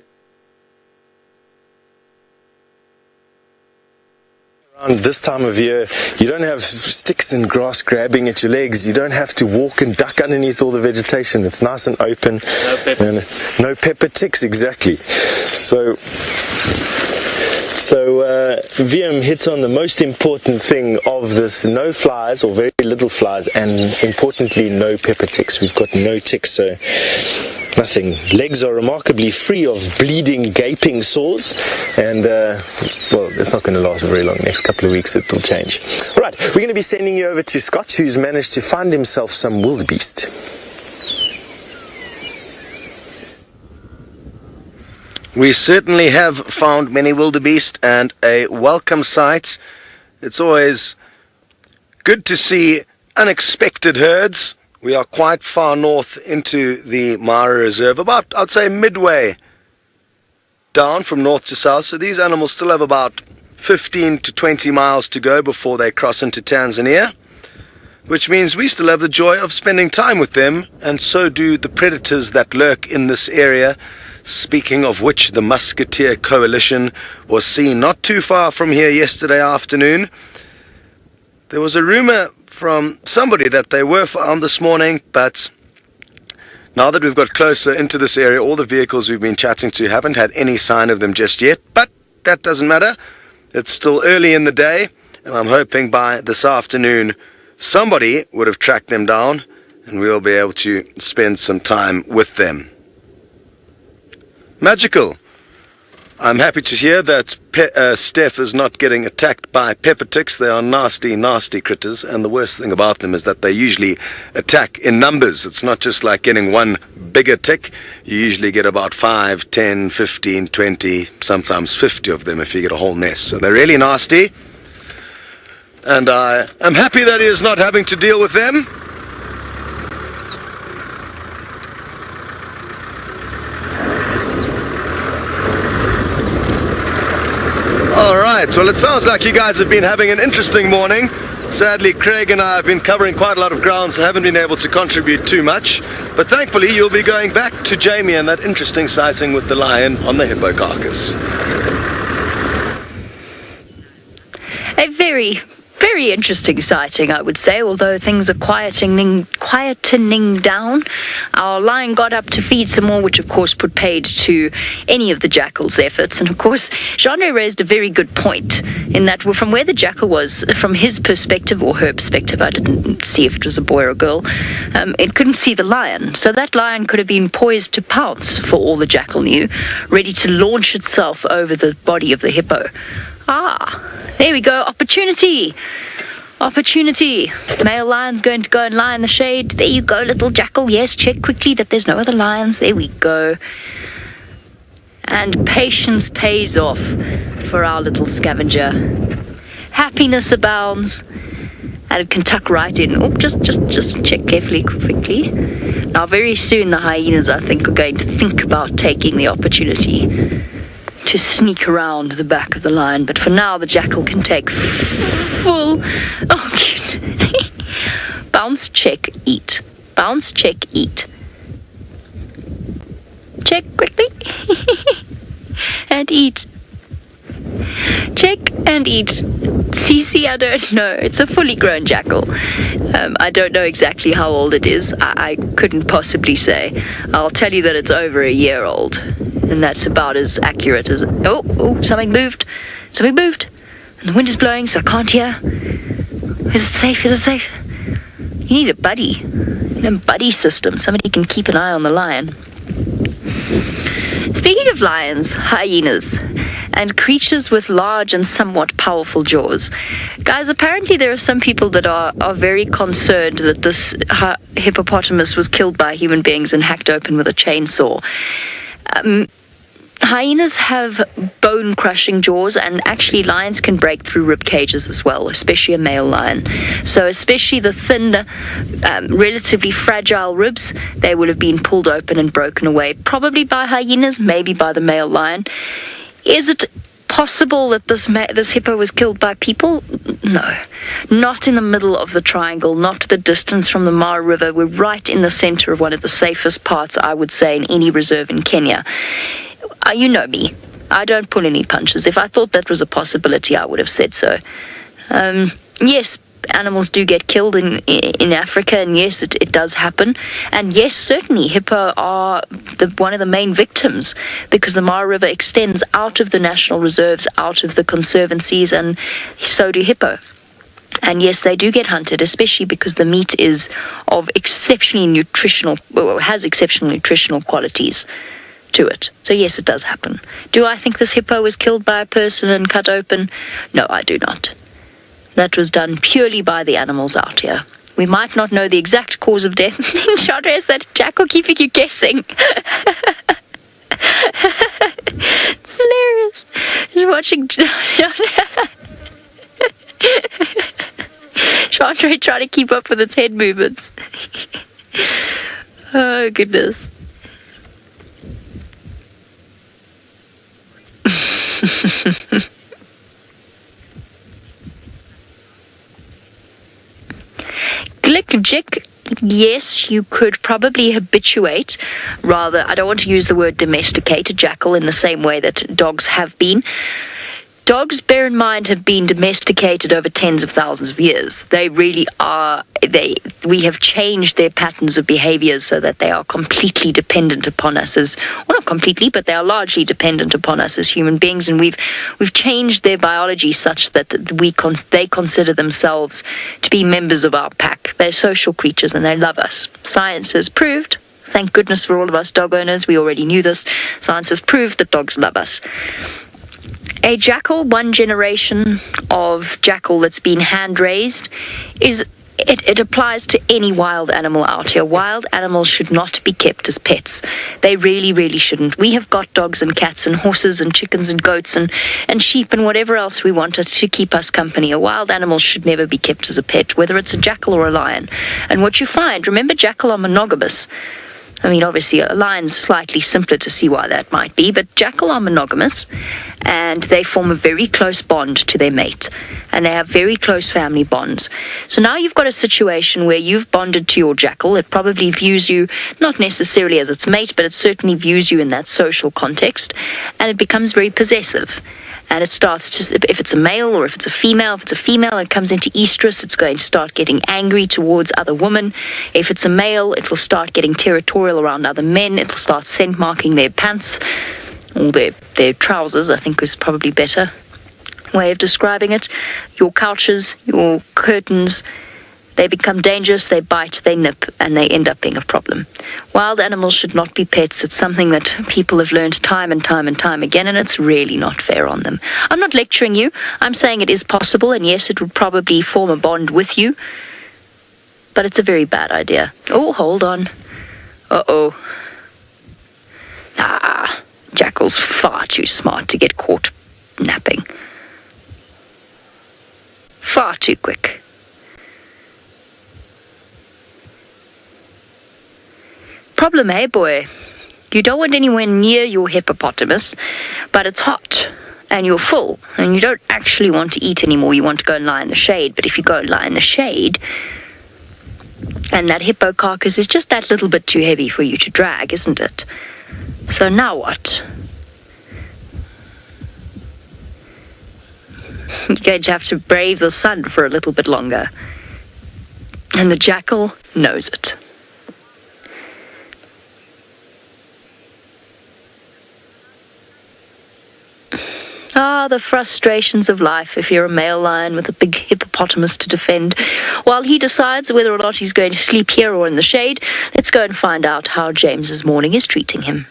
Around this time of year, you don't have sticks and grass grabbing at your legs. You don't have to walk and duck underneath all the vegetation. It's nice and open. No pepper. And no pepper ticks, exactly. So VM hit on the most important thing of this: no flies or very little flies, and importantly, no pepper ticks. We've got no ticks, so nothing. Legs are remarkably free of bleeding, gaping sores, and well, it's not going to last very long. Next couple of weeks it will change. All right, we're going to be sending you over to Scott, who's managed to find himself some wildebeest. We certainly have found many wildebeest, and a welcome sight. It's always good to see unexpected herds. We are quite far north into the Mara Reserve, about, I'd say, midway down from north to south. So these animals still have about 15 to 20 miles to go before they cross into Tanzania, which means we still have the joy of spending time with them, and so do the predators that lurk in this area. Speaking of which, the Musketeer Coalition was seen not too far from here yesterday afternoon. There was a rumor from somebody that they were found this morning, but now that we've got closer into this area, all the vehicles we've been chatting to haven't had any sign of them just yet. But that doesn't matter. It's still early in the day, and I'm hoping by this afternoon somebody would have tracked them down, and we'll be able to spend some time with them. Magical. I'm happy to hear that Steph is not getting attacked by pepper ticks. They are nasty, nasty critters, and the worst thing about them is that they usually attack in numbers. It's not just like getting one bigger tick. You usually get about 5, 10, 15, 20, sometimes 50 of them if you get a whole nest. So they're really nasty, and I am happy that he is not having to deal with them. Alright, well, it sounds like you guys have been having an interesting morning. Sadly, Craig and I have been covering quite a lot of ground, so haven't been able to contribute too much. But thankfully, you'll be going back to Jamie and that interesting sighting with the lion on the hippo carcass. A very interesting sighting, I would say, although things are quietening down. Our lion got up to feed some more, which of course put paid to any of the jackal's efforts. And of course, Jean raised a very good point in that from where the jackal was, from his perspective or her perspective, I didn't see if it was a boy or a girl, it couldn't see the lion. So that lion could have been poised to pounce, for all the jackal knew, ready to launch itself over the body of the hippo. There we go. Opportunity. Male lion's going to go and lie in the shade. There you go, little jackal. Yes, check quickly that there's no other lions. There we go. And patience pays off for our little scavenger. Happiness abounds. And it can tuck right in. Oh, just check carefully, quickly. Now, very soon the hyenas, I think, are going to think about taking the opportunity to sneak around the back of the lion, but for now the jackal can take full. Oh, cute. Bounce, check, eat. Bounce, check, eat. Check. check quickly. And eat. Check and eat. Cece, I don't know. It's a fully grown jackal. I don't know exactly how old it is. I couldn't possibly say. I'll tell you that it's over a year old. And that's about as accurate as... Oh, something moved. Something moved. And the wind is blowing, so I can't hear. Is it safe? Is it safe? You need a buddy. You need a buddy system. Somebody can keep an eye on the lion. Speaking of lions, hyenas, and creatures with large and somewhat powerful jaws. Guys, apparently there are some people that are very concerned that this hippopotamus was killed by human beings and hacked open with a chainsaw. Hyenas have bone-crushing jaws, and actually lions can break through rib cages as well, especially a male lion. So especially the thin, relatively fragile ribs, they would have been pulled open and broken away, probably by hyenas, maybe by the male lion. Is it possible that this hippo was killed by people? No. Not in the middle of the triangle, not the distance from the Mara River. We're right in the center of one of the safest parts, I would say, in any reserve in Kenya. You know me. I don't pull any punches. If I thought that was a possibility, I would have said so. Yes, animals do get killed in Africa, and yes, it does happen. And yes, certainly, hippo are one of the main victims, because the Mara River extends out of the national reserves, out of the conservancies, and so do hippo. And yes, they do get hunted, especially because the meat is of exceptionally nutritional, well, has exceptional nutritional qualities to it. So yes, it does happen. Do I think this hippo was killed by a person and cut open? No, I do not. That was done purely by the animals out here. We might not know the exact cause of death. Chandra, is that jackal keeping you guessing? It's hilarious. Just watching Chandra trying to keep up with its head movements. Oh, goodness. Glick, yes, you could probably habituate, rather, I don't want to use the word domesticate a jackal in the same way that dogs have been. Dogs, bear in mind, have been domesticated over tens of thousands of years. They really are, we have changed their patterns of behaviors so that they are completely dependent upon us as, well, not completely, but they are largely dependent upon us as human beings, and we've changed their biology such that they consider themselves to be members of our pack. They're social creatures and they love us. Science has proved, thank goodness for all of us dog owners, we already knew this, science has proved that dogs love us. A jackal, one generation of jackal that's been hand-raised, it applies to any wild animal out here. Wild animals should not be kept as pets. They really, really shouldn't. We have got dogs and cats and horses and chickens and goats and sheep and whatever else we want to keep us company. A wild animal should never be kept as a pet, whether it's a jackal or a lion. And what you find, remember, jackal are monogamous. I mean, obviously, a lion's slightly simpler to see why that might be, but jackal are monogamous, and they form a very close bond to their mate, and they have very close family bonds. So now you've got a situation where you've bonded to your jackal. It probably views you, not necessarily as its mate, but it certainly views you in that social context, and it becomes very possessive. And it starts to, if it's a male or if it's a female, it comes into estrus, it's going to start getting angry towards other women. If it's a male, it will start getting territorial around other men. It will start scent marking their pants, or their trousers, I think is probably better way of describing it. Your couches, your curtains, they become dangerous, they bite, they nip, and they end up being a problem. Wild animals should not be pets. It's something that people have learned time and time and time again, and it's really not fair on them. I'm not lecturing you. I'm saying it is possible, and yes, it would probably form a bond with you, but it's a very bad idea. Oh, hold on. Uh-oh. Jackal's far too smart to get caught napping. Far too quick. Problem, eh, boy? You don't want anyone near your hippopotamus, but it's hot, and you're full, and you don't actually want to eat anymore. You want to go and lie in the shade, but if you go and lie in the shade, and that hippo carcass is just that little bit too heavy for you to drag, isn't it? So now what? You're going to have to brave the sun for a little bit longer. And the jackal knows it. Ah, the frustrations of life if you're a male lion with a big hippopotamus to defend. While he decides whether or not he's going to sleep here or in the shade, let's go and find out how James's morning is treating him.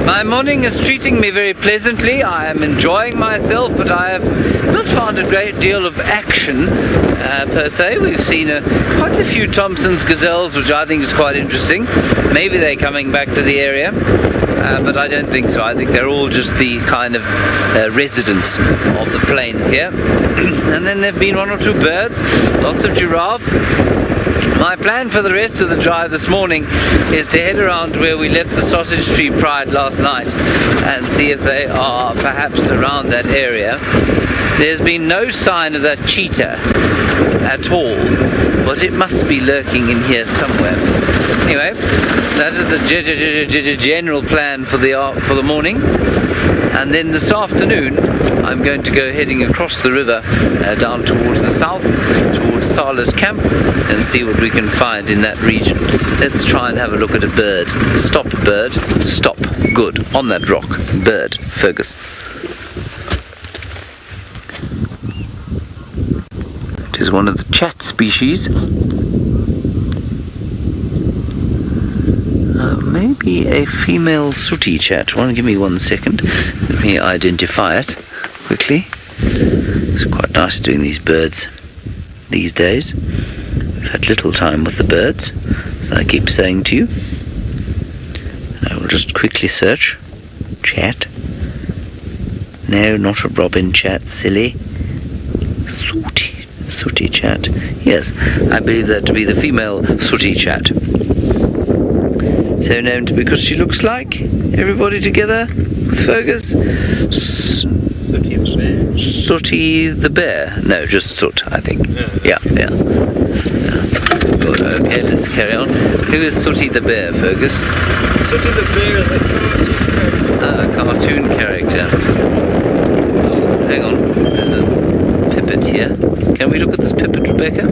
My morning is treating me very pleasantly. I am enjoying myself, but I have not found a great deal of action per se. We've seen quite a few Thompson's gazelles, which I think is quite interesting. Maybe they're coming back to the area, but I don't think so. I think they're all just the kind of residents of the plains here. And then there have been one or two birds, lots of giraffe. My plan for the rest of the drive this morning is to head around to where we left the sausage tree pride last night and see if they are perhaps around that area. There's been no sign of that cheetah at all, but it must be lurking in here somewhere. Anyway, that is the general plan for the morning. And then this afternoon I'm going to go heading across the river down towards the south, towards Sala's camp, and see what we can find in that region. Let's try and have a look at a bird. Stop, bird. Stop. Good. On that rock. Bird. Fergus. It is one of the chat species. Maybe a female sooty chat. Give me 1 second. Let me identify it quickly. It's quite nice doing these birds these days. We've had little time with the birds, as I keep saying to you. I will just quickly search. Chat. No, not a robin chat, silly. Sooty chat. Yes, I believe that to be the female sooty chat. So named because she looks like everybody together with Fergus. Sooty the bear. No, just Soot, I think. Yeah. Good, okay, let's carry on. Who is Sooty the bear, Fergus? Sooty the bear is a cartoon character. Oh, hang on. There's a pipit here. Can we look at this pipit, Rebecca?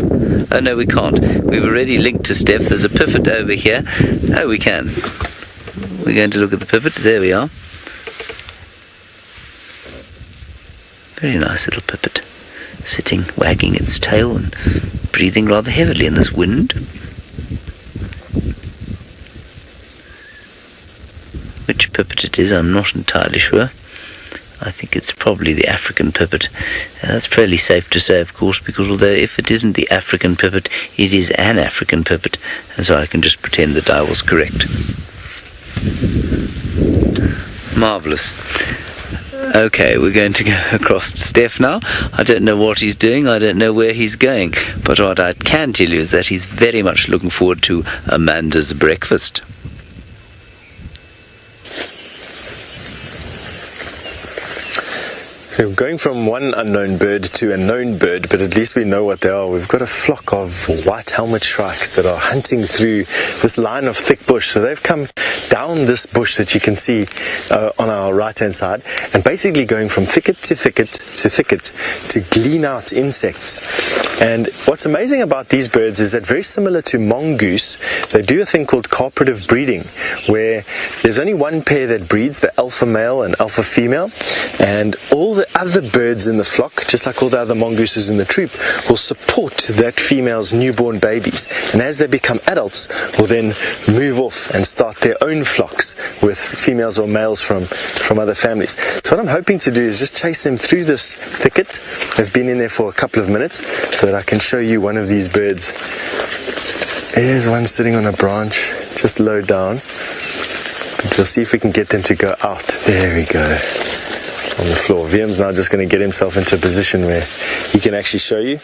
Oh no, we can't. We've already linked to Steph. There's a pipit over here. Oh, we can. We're going to look at the pipit. There we are. Very nice little pipit. Sitting, wagging its tail and breathing rather heavily in this wind. Which pipit it is, I'm not entirely sure. I think it's probably the African pipit. That's fairly safe to say, of course, because although if it isn't the African pipit, it is an African pipit, and so I can just pretend that I was correct. Marvellous. Okay, we're going to go across to Steph now. I don't know what he's doing, I don't know where he's going, but what I can tell you is that he's very much looking forward to Amanda's breakfast. So going from one unknown bird to a known bird, but at least we know what they are. We've got a flock of white helmet shrikes that are hunting through this line of thick bush. So they've come down this bush that you can see on our right hand side, and basically going from thicket to thicket to thicket to glean out insects. And what's amazing about these birds is that, very similar to mongoose, they do a thing called cooperative breeding, where there's only one pair that breeds, the alpha male and alpha female, and all the other birds in the flock, just like all the other mongooses in the troop, will support that female's newborn babies, and as they become adults will then move off and start their own flocks with females or males from other families. So what I'm hoping to do is just chase them through this thicket. They've been in there for a couple of minutes, so that I can show you one of these birds. There's one sitting on a branch just low down, but we'll see if we can get them to go out. There we go, on the floor. Viem's now just going to get himself into a position where he can actually show you.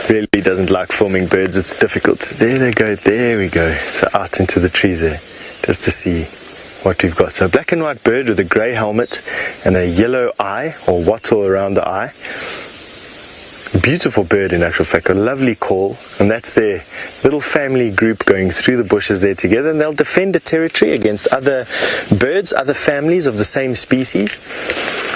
Really doesn't like filming birds, it's difficult. There they go, there we go. So out into the trees there, just to see what we've got. So a black and white bird with a grey helmet and a yellow eye, or wattle around the eye. Beautiful bird, in actual fact, a lovely call, and that's their little family group going through the bushes there together, and they'll defend a territory against other birds, other families of the same species,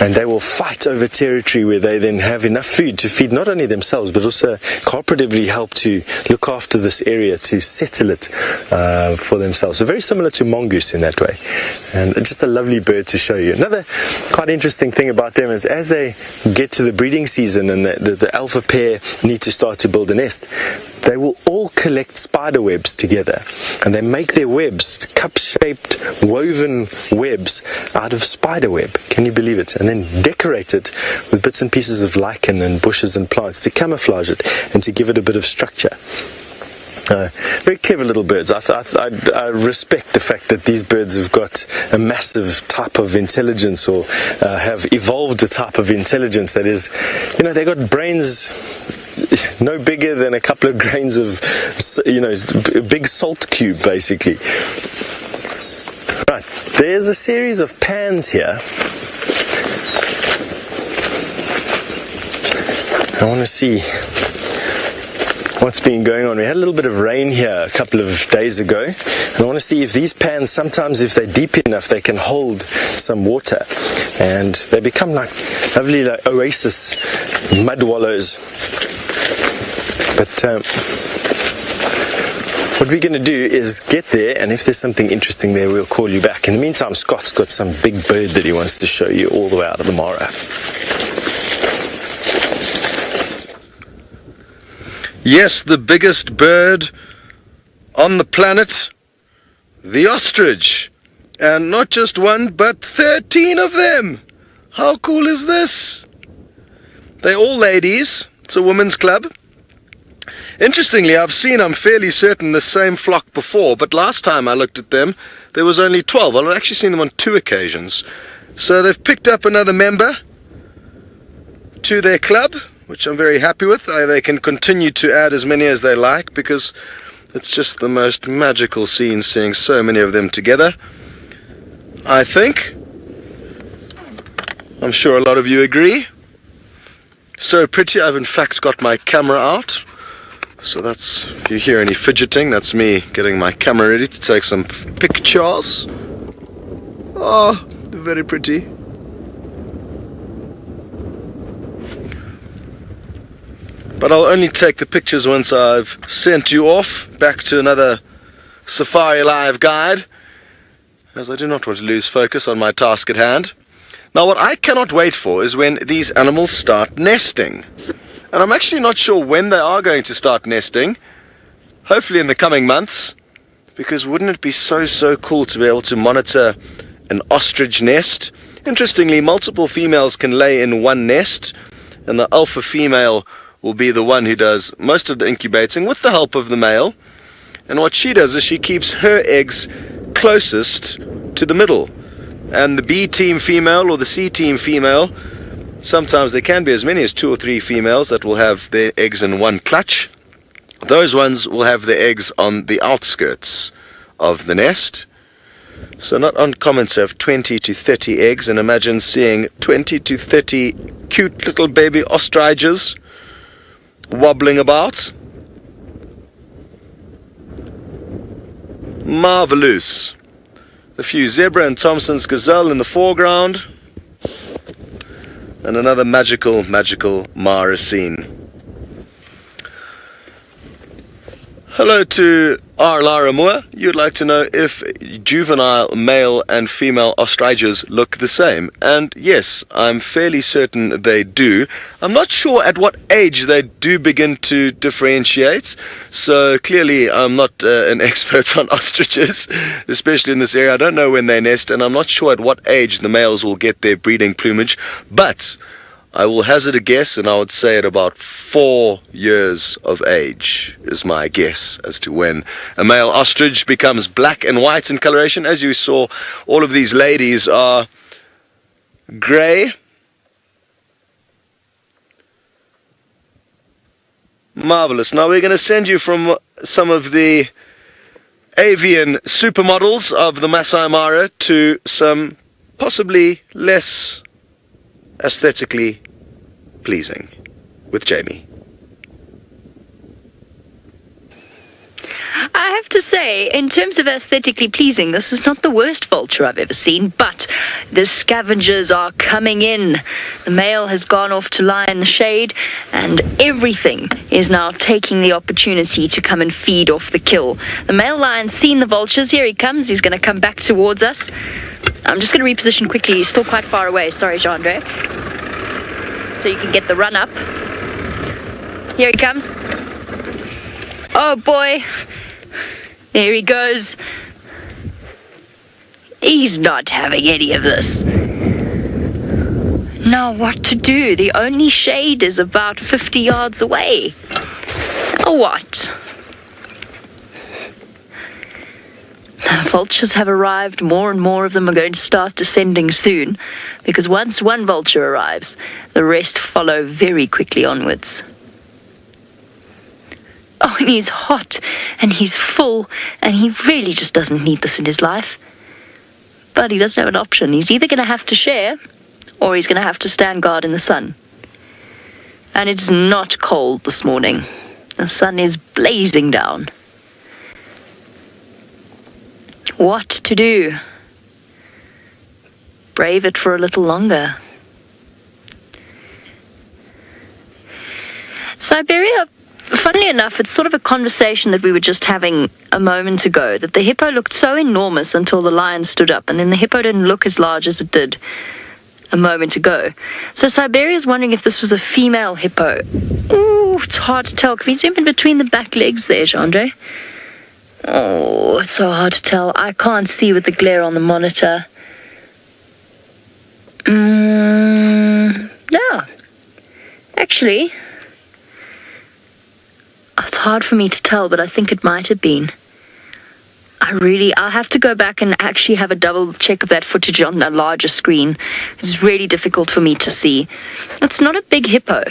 and they will fight over territory where they then have enough food to feed not only themselves but also cooperatively help to look after this area, to settle it for themselves. So very similar to mongoose in that way, and just a lovely bird to show you. Another quite interesting thing about them is as they get to the breeding season and the alpha pair need to start to build a nest, they will all collect spider webs together, and they make their webs, cup-shaped woven webs out of spider web. Can you believe it? And then decorate it with bits and pieces of lichen and bushes and plants to camouflage it and to give it a bit of structure. Very clever little birds. I respect the fact that these birds have got a massive type of intelligence, or have evolved a type of intelligence that is, they got brains no bigger than a couple of grains of, a big salt cube, basically. Right, there's a series of pans here. I want to see what's been going on. We had a little bit of rain here a couple of days ago, and I want to see if these pans, sometimes if they're deep enough, they can hold some water, and they become like lovely oasis mud wallows. But what we're going to do is get there, and if there's something interesting there, we'll call you back. In the meantime, Scott's got some big bird that he wants to show you all the way out of the Mara. Yes, the biggest bird on the planet, the ostrich. And not just one, but 13 of them. How cool is this? They're all ladies. It's a women's club. Interestingly, I'm fairly certain, the same flock before, but last time I looked at them, there was only 12. I've actually seen them on 2 occasions. So they've picked up another member to their club, which I'm very happy with. They can continue to add as many as they like, because it's just the most magical scene seeing so many of them together. I think. I'm sure a lot of you agree. So pretty. I've in fact got my camera out. So that's, if you hear any fidgeting, that's me getting my camera ready to take some pictures. Oh, very pretty. But I'll only take the pictures once I've sent you off back to another Safari Live guide, as I do not want to lose focus on my task at hand. Now, what I cannot wait for is when these animals start nesting. And I'm actually not sure when they are going to start nesting. Hopefully in the coming months, because wouldn't it be so cool to be able to monitor an ostrich nest? Interestingly, multiple females can lay in one nest, and the alpha female will be the one who does most of the incubating with the help of the male. And what she does is she keeps her eggs closest to the middle. And the B team female or the C team female, sometimes there can be as many as 2 or 3 females that will have their eggs in one clutch. Those ones will have their eggs on the outskirts of the nest. So not uncommon to have 20 to 30 eggs, and imagine seeing 20 to 30 cute little baby ostriches wobbling about. Marvelous. A few zebra and Thompson's gazelle in the foreground, and another magical Mara scene. Hello to R. Lara Moore. You'd like to know if juvenile male and female ostriches look the same. And yes, I'm fairly certain they do. I'm not sure at what age they do begin to differentiate. So clearly I'm not an expert on ostriches, especially in this area. I don't know when they nest, and I'm not sure at what age the males will get their breeding plumage. But I will hazard a guess, and I would say at about 4 years of age is my guess as to when a male ostrich becomes black and white in coloration. As you saw, all of these ladies are grey. Marvelous. Now we're going to send you from some of the avian supermodels of the Masai Mara to some possibly less aesthetically pleasing. with Jamie. I have to say, in terms of aesthetically pleasing, this is not the worst vulture I've ever seen, but the scavengers are coming in. The male has gone off to lie in the shade, and everything is now taking the opportunity to come and feed off the kill. The male lion's seen the vultures. Here he comes. He's going to come back towards us. I'm just going to reposition quickly. He's still quite far away. Sorry, Jandre. So you can get the run up. Here he comes. Oh, boy. There he goes. He's not having any of this. Now what to do? The only shade is about 50 yards away. Now what? The vultures have arrived. More and more of them are going to start descending soon, because once one vulture arrives, the rest follow very quickly onwards. Oh, and he's hot, and he's full, and he really just doesn't need this in his life. But he doesn't have an option. He's either going to have to share, or he's going to have to stand guard in the sun. And it's not cold this morning. The sun is blazing down. What to do? Brave it for a little longer. Siberia, funnily enough, it's sort of a conversation that we were just having a moment ago, that the hippo looked so enormous until the lion stood up, and then the hippo didn't look as large as it did a moment ago. So Siberia's wondering if this was a female hippo. Ooh, it's hard to tell. Can we zoom in between the back legs there, Jandre? Oh, it's so hard to tell. I can't see with the glare on the monitor. Yeah. Actually, it's hard for me to tell, but I think it might have been. I'll have to go back and actually have a double check of that footage on a larger screen. It's really difficult for me to see. It's not a big hippo.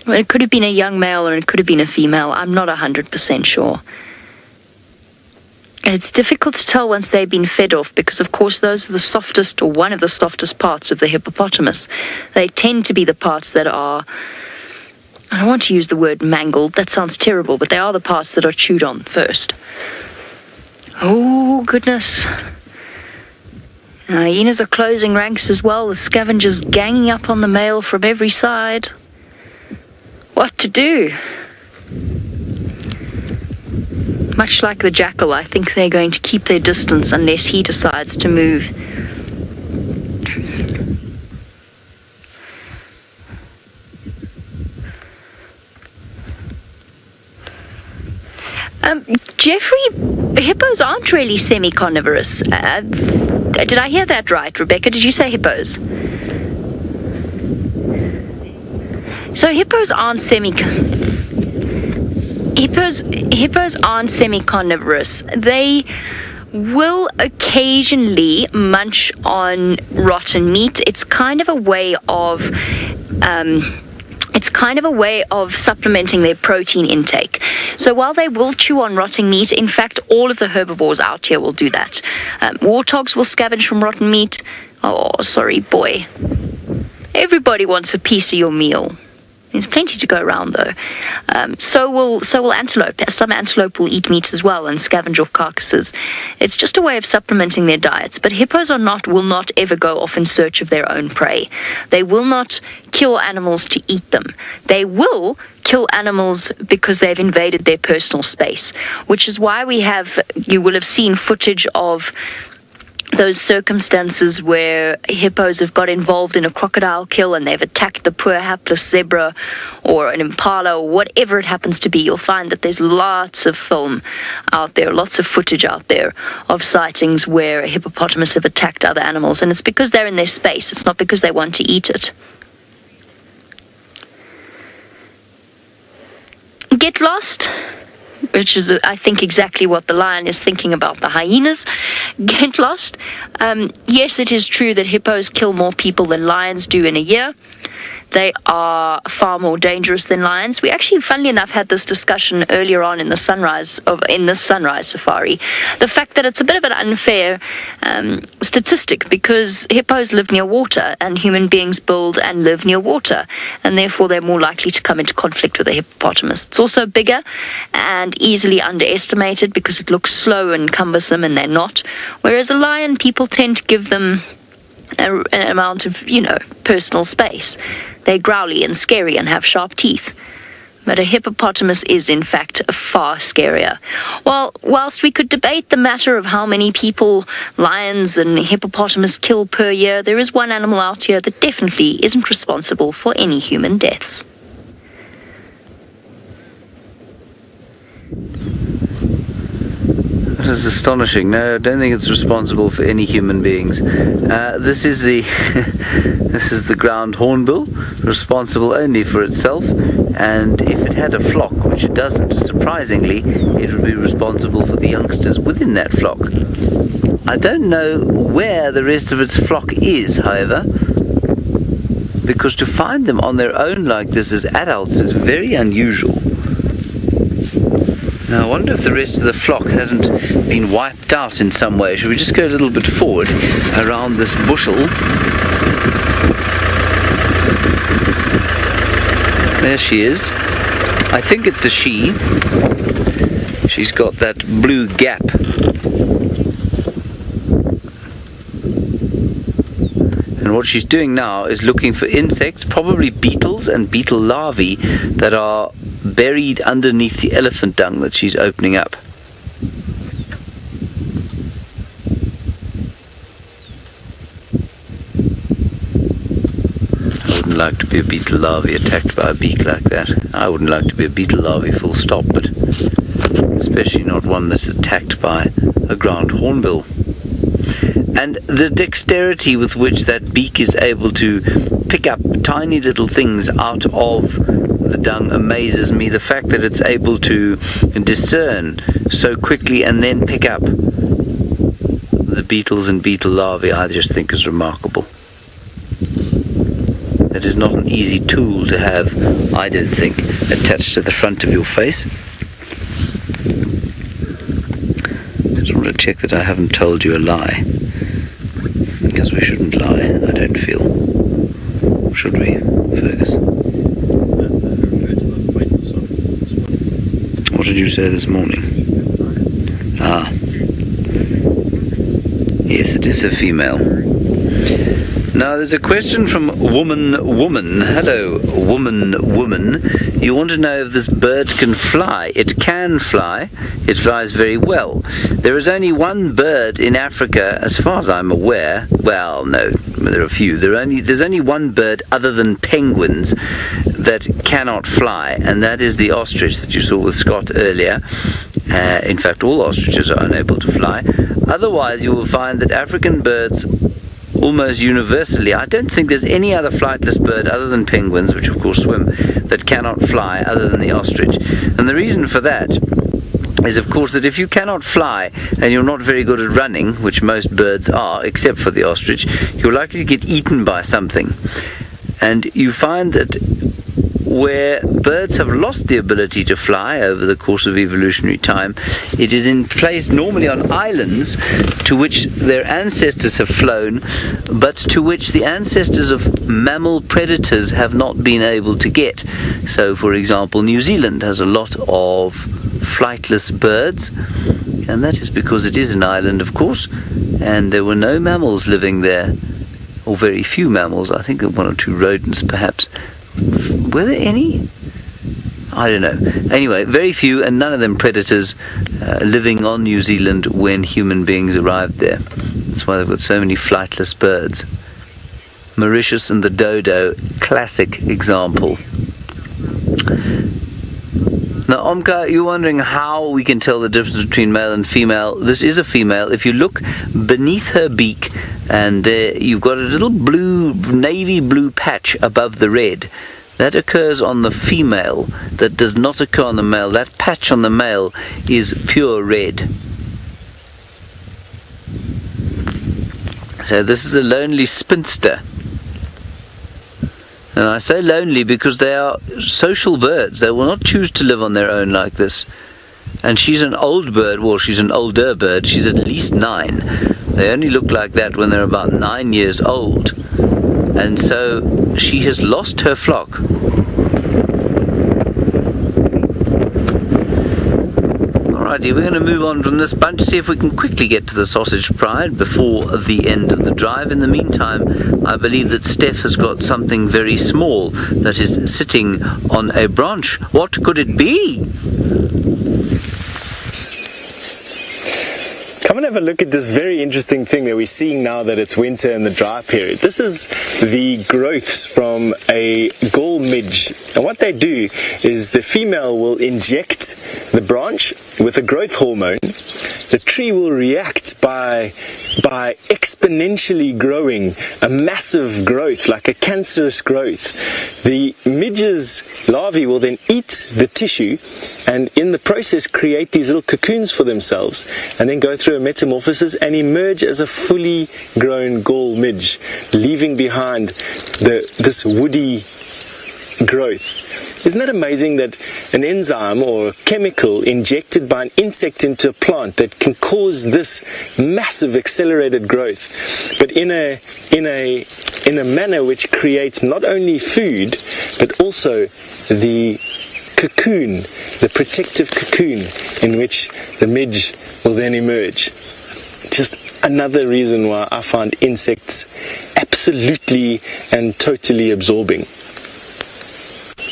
It could have been a young male or it could have been a female. I'm not 100% sure. And it's difficult to tell once they've been fed off, because of course those are the softest, or one of the softest parts of the hippopotamus. They tend to be the parts that are, I don't want to use the word mangled, that sounds terrible, but they are the parts that are chewed on first. Oh, goodness. Hyenas are closing ranks as well, the scavengers ganging up on the male from every side. What to do? Much like the jackal, I think they're going to keep their distance unless he decides to move. Jeffrey, hippos aren't really semi-carnivorous. Did I hear that right, Rebecca? Did you say hippos? So hippos aren't Hippos aren't semi-carnivorous. They will occasionally munch on rotten meat. It's kind of a way of supplementing their protein intake. So while they will chew on rotting meat, in fact, all of the herbivores out here will do that. Warthogs will scavenge from rotten meat. Oh, sorry, boy. Everybody wants a piece of your meal. There's plenty to go around, though. So will antelope. Some antelope will eat meat as well and scavenge off carcasses. It's just a way of supplementing their diets. But hippos will not ever go off in search of their own prey. They will not kill animals to eat them. They will kill animals because they've invaded their personal space, which is why you will have seen footage of those circumstances where hippos have got involved in a crocodile kill and they've attacked the poor hapless zebra or an impala or whatever it happens to be. You'll find that there's lots of film out there, lots of footage out there of sightings where a hippopotamus have attacked other animals, and it's because they're in their space. It's not because they want to eat it. Get lost, which is, I think, exactly what the lion is thinking about the hyenas. Get lost. Yes, it is true that hippos kill more people than lions do in a year. they are far more dangerous than lions. We actually, funnily enough, had this discussion earlier on in the sunrise safari. The fact that it's a bit of an unfair statistic, because hippos live near water and human beings build and live near water, and therefore they're more likely to come into conflict with a hippopotamus. It's also bigger and easily underestimated because it looks slow and cumbersome, and they're not. Whereas a lion, people tend to give them an amount of, personal space. They're growly and scary and have sharp teeth. But a hippopotamus is, in fact, far scarier. Well, whilst we could debate the matter of how many people lions and hippopotamus kill per year, there is one animal out here that definitely isn't responsible for any human deaths. That is astonishing. No, I don't think it's responsible for any human beings. This is the ground hornbill, responsible only for itself, and if it had a flock, which it doesn't, surprisingly, it would be responsible for the youngsters within that flock. I don't know where the rest of its flock is, however, because to find them on their own like this as adults is very unusual. Now, I wonder if the rest of the flock hasn't been wiped out in some way. Should we just go a little bit forward around this bushel? There she is. I think it's a she. She's got that blue gap. And what she's doing now is looking for insects, probably beetles and beetle larvae, that are buried underneath the elephant dung that she's opening up. I wouldn't like to be a beetle larvae attacked by a beak like that. I wouldn't like to be a beetle larvae full stop, but especially not one that's attacked by a ground hornbill. And the dexterity with which that beak is able to pick up tiny little things out of the dung amazes me. The fact that it's able to discern so quickly and then pick up the beetles and beetle larvae, I just think is remarkable. That is not an easy tool to have, I don't think, attached to the front of your face. I just want to check that I haven't told you a lie, because we shouldn't lie, I don't feel. Should we, Fergus? What did you say this morning? Ah. Yes, it is a female. Now, there's a question from Woman. Hello, Woman. You want to know if this bird can fly. It can fly. It flies very well. There is only one bird in Africa, as far as I'm aware. Well, no, there are a few. There's only one bird other than penguins that cannot fly, and that is the ostrich that you saw with Scott earlier. In fact, all ostriches are unable to fly. Otherwise, you will find that African birds almost universally, I don't think there's any other flightless bird other than penguins, which of course swim, that cannot fly other than the ostrich. And the reason for that is, of course, that if you cannot fly and you're not very good at running, which most birds are, except for the ostrich, you're likely to get eaten by something. And you find that where birds have lost the ability to fly over the course of evolutionary time, it is in place normally on islands to which their ancestors have flown, but to which the ancestors of mammal predators have not been able to get. So, for example, New Zealand has a lot of flightless birds, and that is because it is an island, of course, and there were no mammals living there, or very few mammals. I think one or two rodents, perhaps. Were there any? I don't know. Anyway, very few, and none of them predators living on New Zealand when human beings arrived there. That's why they've got so many flightless birds. Mauritius and the dodo, classic example. Now, Omka, you're wondering how we can tell the difference between male and female. This is a female. If you look beneath her beak, and there you've got a little blue, navy blue patch above the red. That occurs on the female. That does not occur on the male. That patch on the male is pure red. So this is a lonely spinster. And I say lonely because they are social birds. They will not choose to live on their own like this. And she's an old bird. Well, she's an older bird. She's at least 9. They only look like that when they're about 9 years old. And so she has lost her flock. Alrighty, we're going to move on from this bunch, see if we can quickly get to the sausage pride before the end of the drive. In the meantime, I believe that Steph has got something very small that is sitting on a branch. What could it be? Come and have a look at this very interesting thing that we're seeing now that it's winter and the dry period. This is the growths from a gall midge. And what they do is the female will inject the branch with a growth hormone. The tree will react by exponentially growing a massive growth, like a cancerous growth. The midge's larvae will then eat the tissue and in the process create these little cocoons for themselves and then go through a metamorphosis and emerge as a fully grown gall midge, leaving behind this woody growth. Isn't that amazing that an enzyme or a chemical injected by an insect into a plant that can cause this massive accelerated growth, but in a manner which creates not only food but also the cocoon, the protective cocoon in which the midge will then emerge. Just another reason why I find insects absolutely and totally absorbing.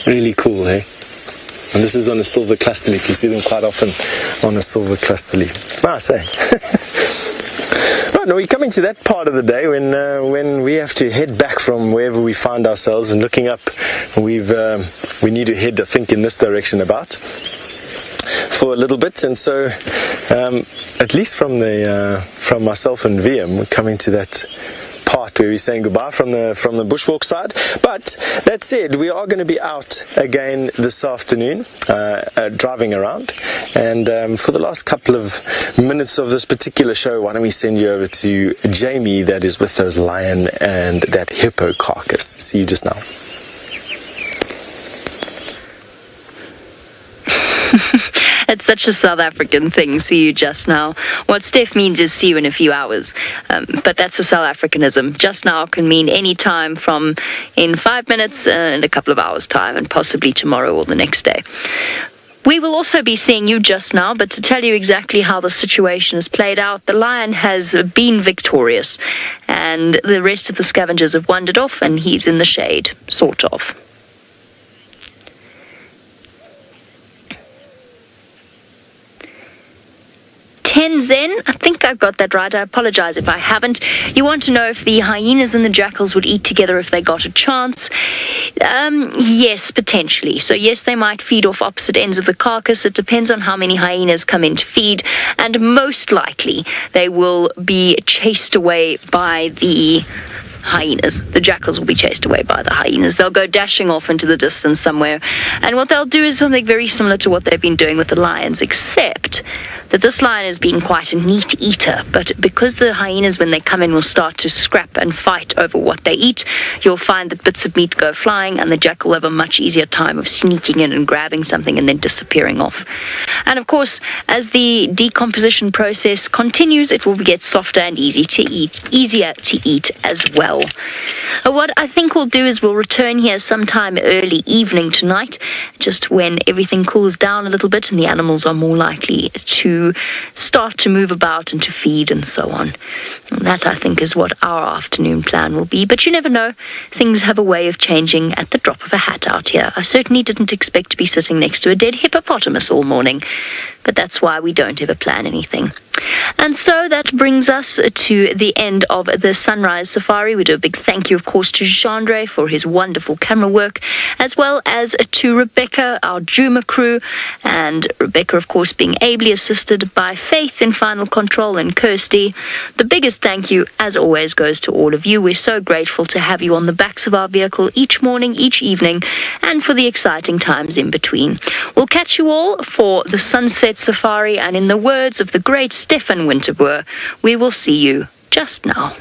Really cool, eh? And this is on a silver cluster leaf. You see them quite often on a silver cluster leaf. Nice, eh? Right, now we're coming to that part of the day when we have to head back from wherever we find ourselves and looking up. We need to head, I think, in this direction about for a little bit, and so at least from myself and VM, we're coming to that part where we're saying goodbye from the bushwalk side. But that said, we are going to be out again this afternoon, driving around, and for the last couple of minutes of this particular show, why don't we send you over to Jamie, that is with those lion and that hippo carcass. See you just now. It's such a South African thing, see you just now. What Steph means is see you in a few hours. But that's a South Africanism. Just now can mean any time from in 5 minutes and a couple of hours' time, and possibly tomorrow or the next day. We will also be seeing you just now, but to tell you exactly how the situation has played out, the lion has been victorious, and the rest of the scavengers have wandered off, and he's in the shade, sort of. 10 Zen, I think I've got that right. I apologize if I haven't. You want to know if the hyenas and the jackals would eat together if they got a chance? Yes, potentially. So yes, they might feed off opposite ends of the carcass. It depends on how many hyenas come in to feed, and most likely they will be chased away by the hyenas. The jackals will be chased away by the hyenas. They'll go dashing off into the distance somewhere, and what they'll do is something very similar to what they've been doing with the lions, except that this lion has been quite a neat eater, but because the hyenas, when they come in, will start to scrap and fight over what they eat, you'll find that bits of meat go flying, and the jackal will have a much easier time of sneaking in and grabbing something and then disappearing off. And of course, as the decomposition process continues, it will get softer and easier to eat as well. What I think we'll do is we'll return here sometime early evening tonight, just when everything cools down a little bit and the animals are more likely to start to move about and to feed and so on. And that, I think, is what our afternoon plan will be. But you never know. Things have a way of changing at the drop of a hat out here. I certainly didn't expect to be sitting next to a dead hippopotamus all morning, but that's why we don't ever plan anything. And so that brings us to the end of the Sunrise Safari. We do a big thank you, of course, to Chandre for his wonderful camera work, as well as to Rebecca, our Djuma crew, and Rebecca, of course, being ably assisted by Faith in Final Control and Kirsty. The biggest thank you, as always, goes to all of you. We're so grateful to have you on the backs of our vehicle each morning, each evening, and for the exciting times in between. We'll catch you all for the Sunset Safari, and in the words of the great Stefan Winterboer, we will see you just now.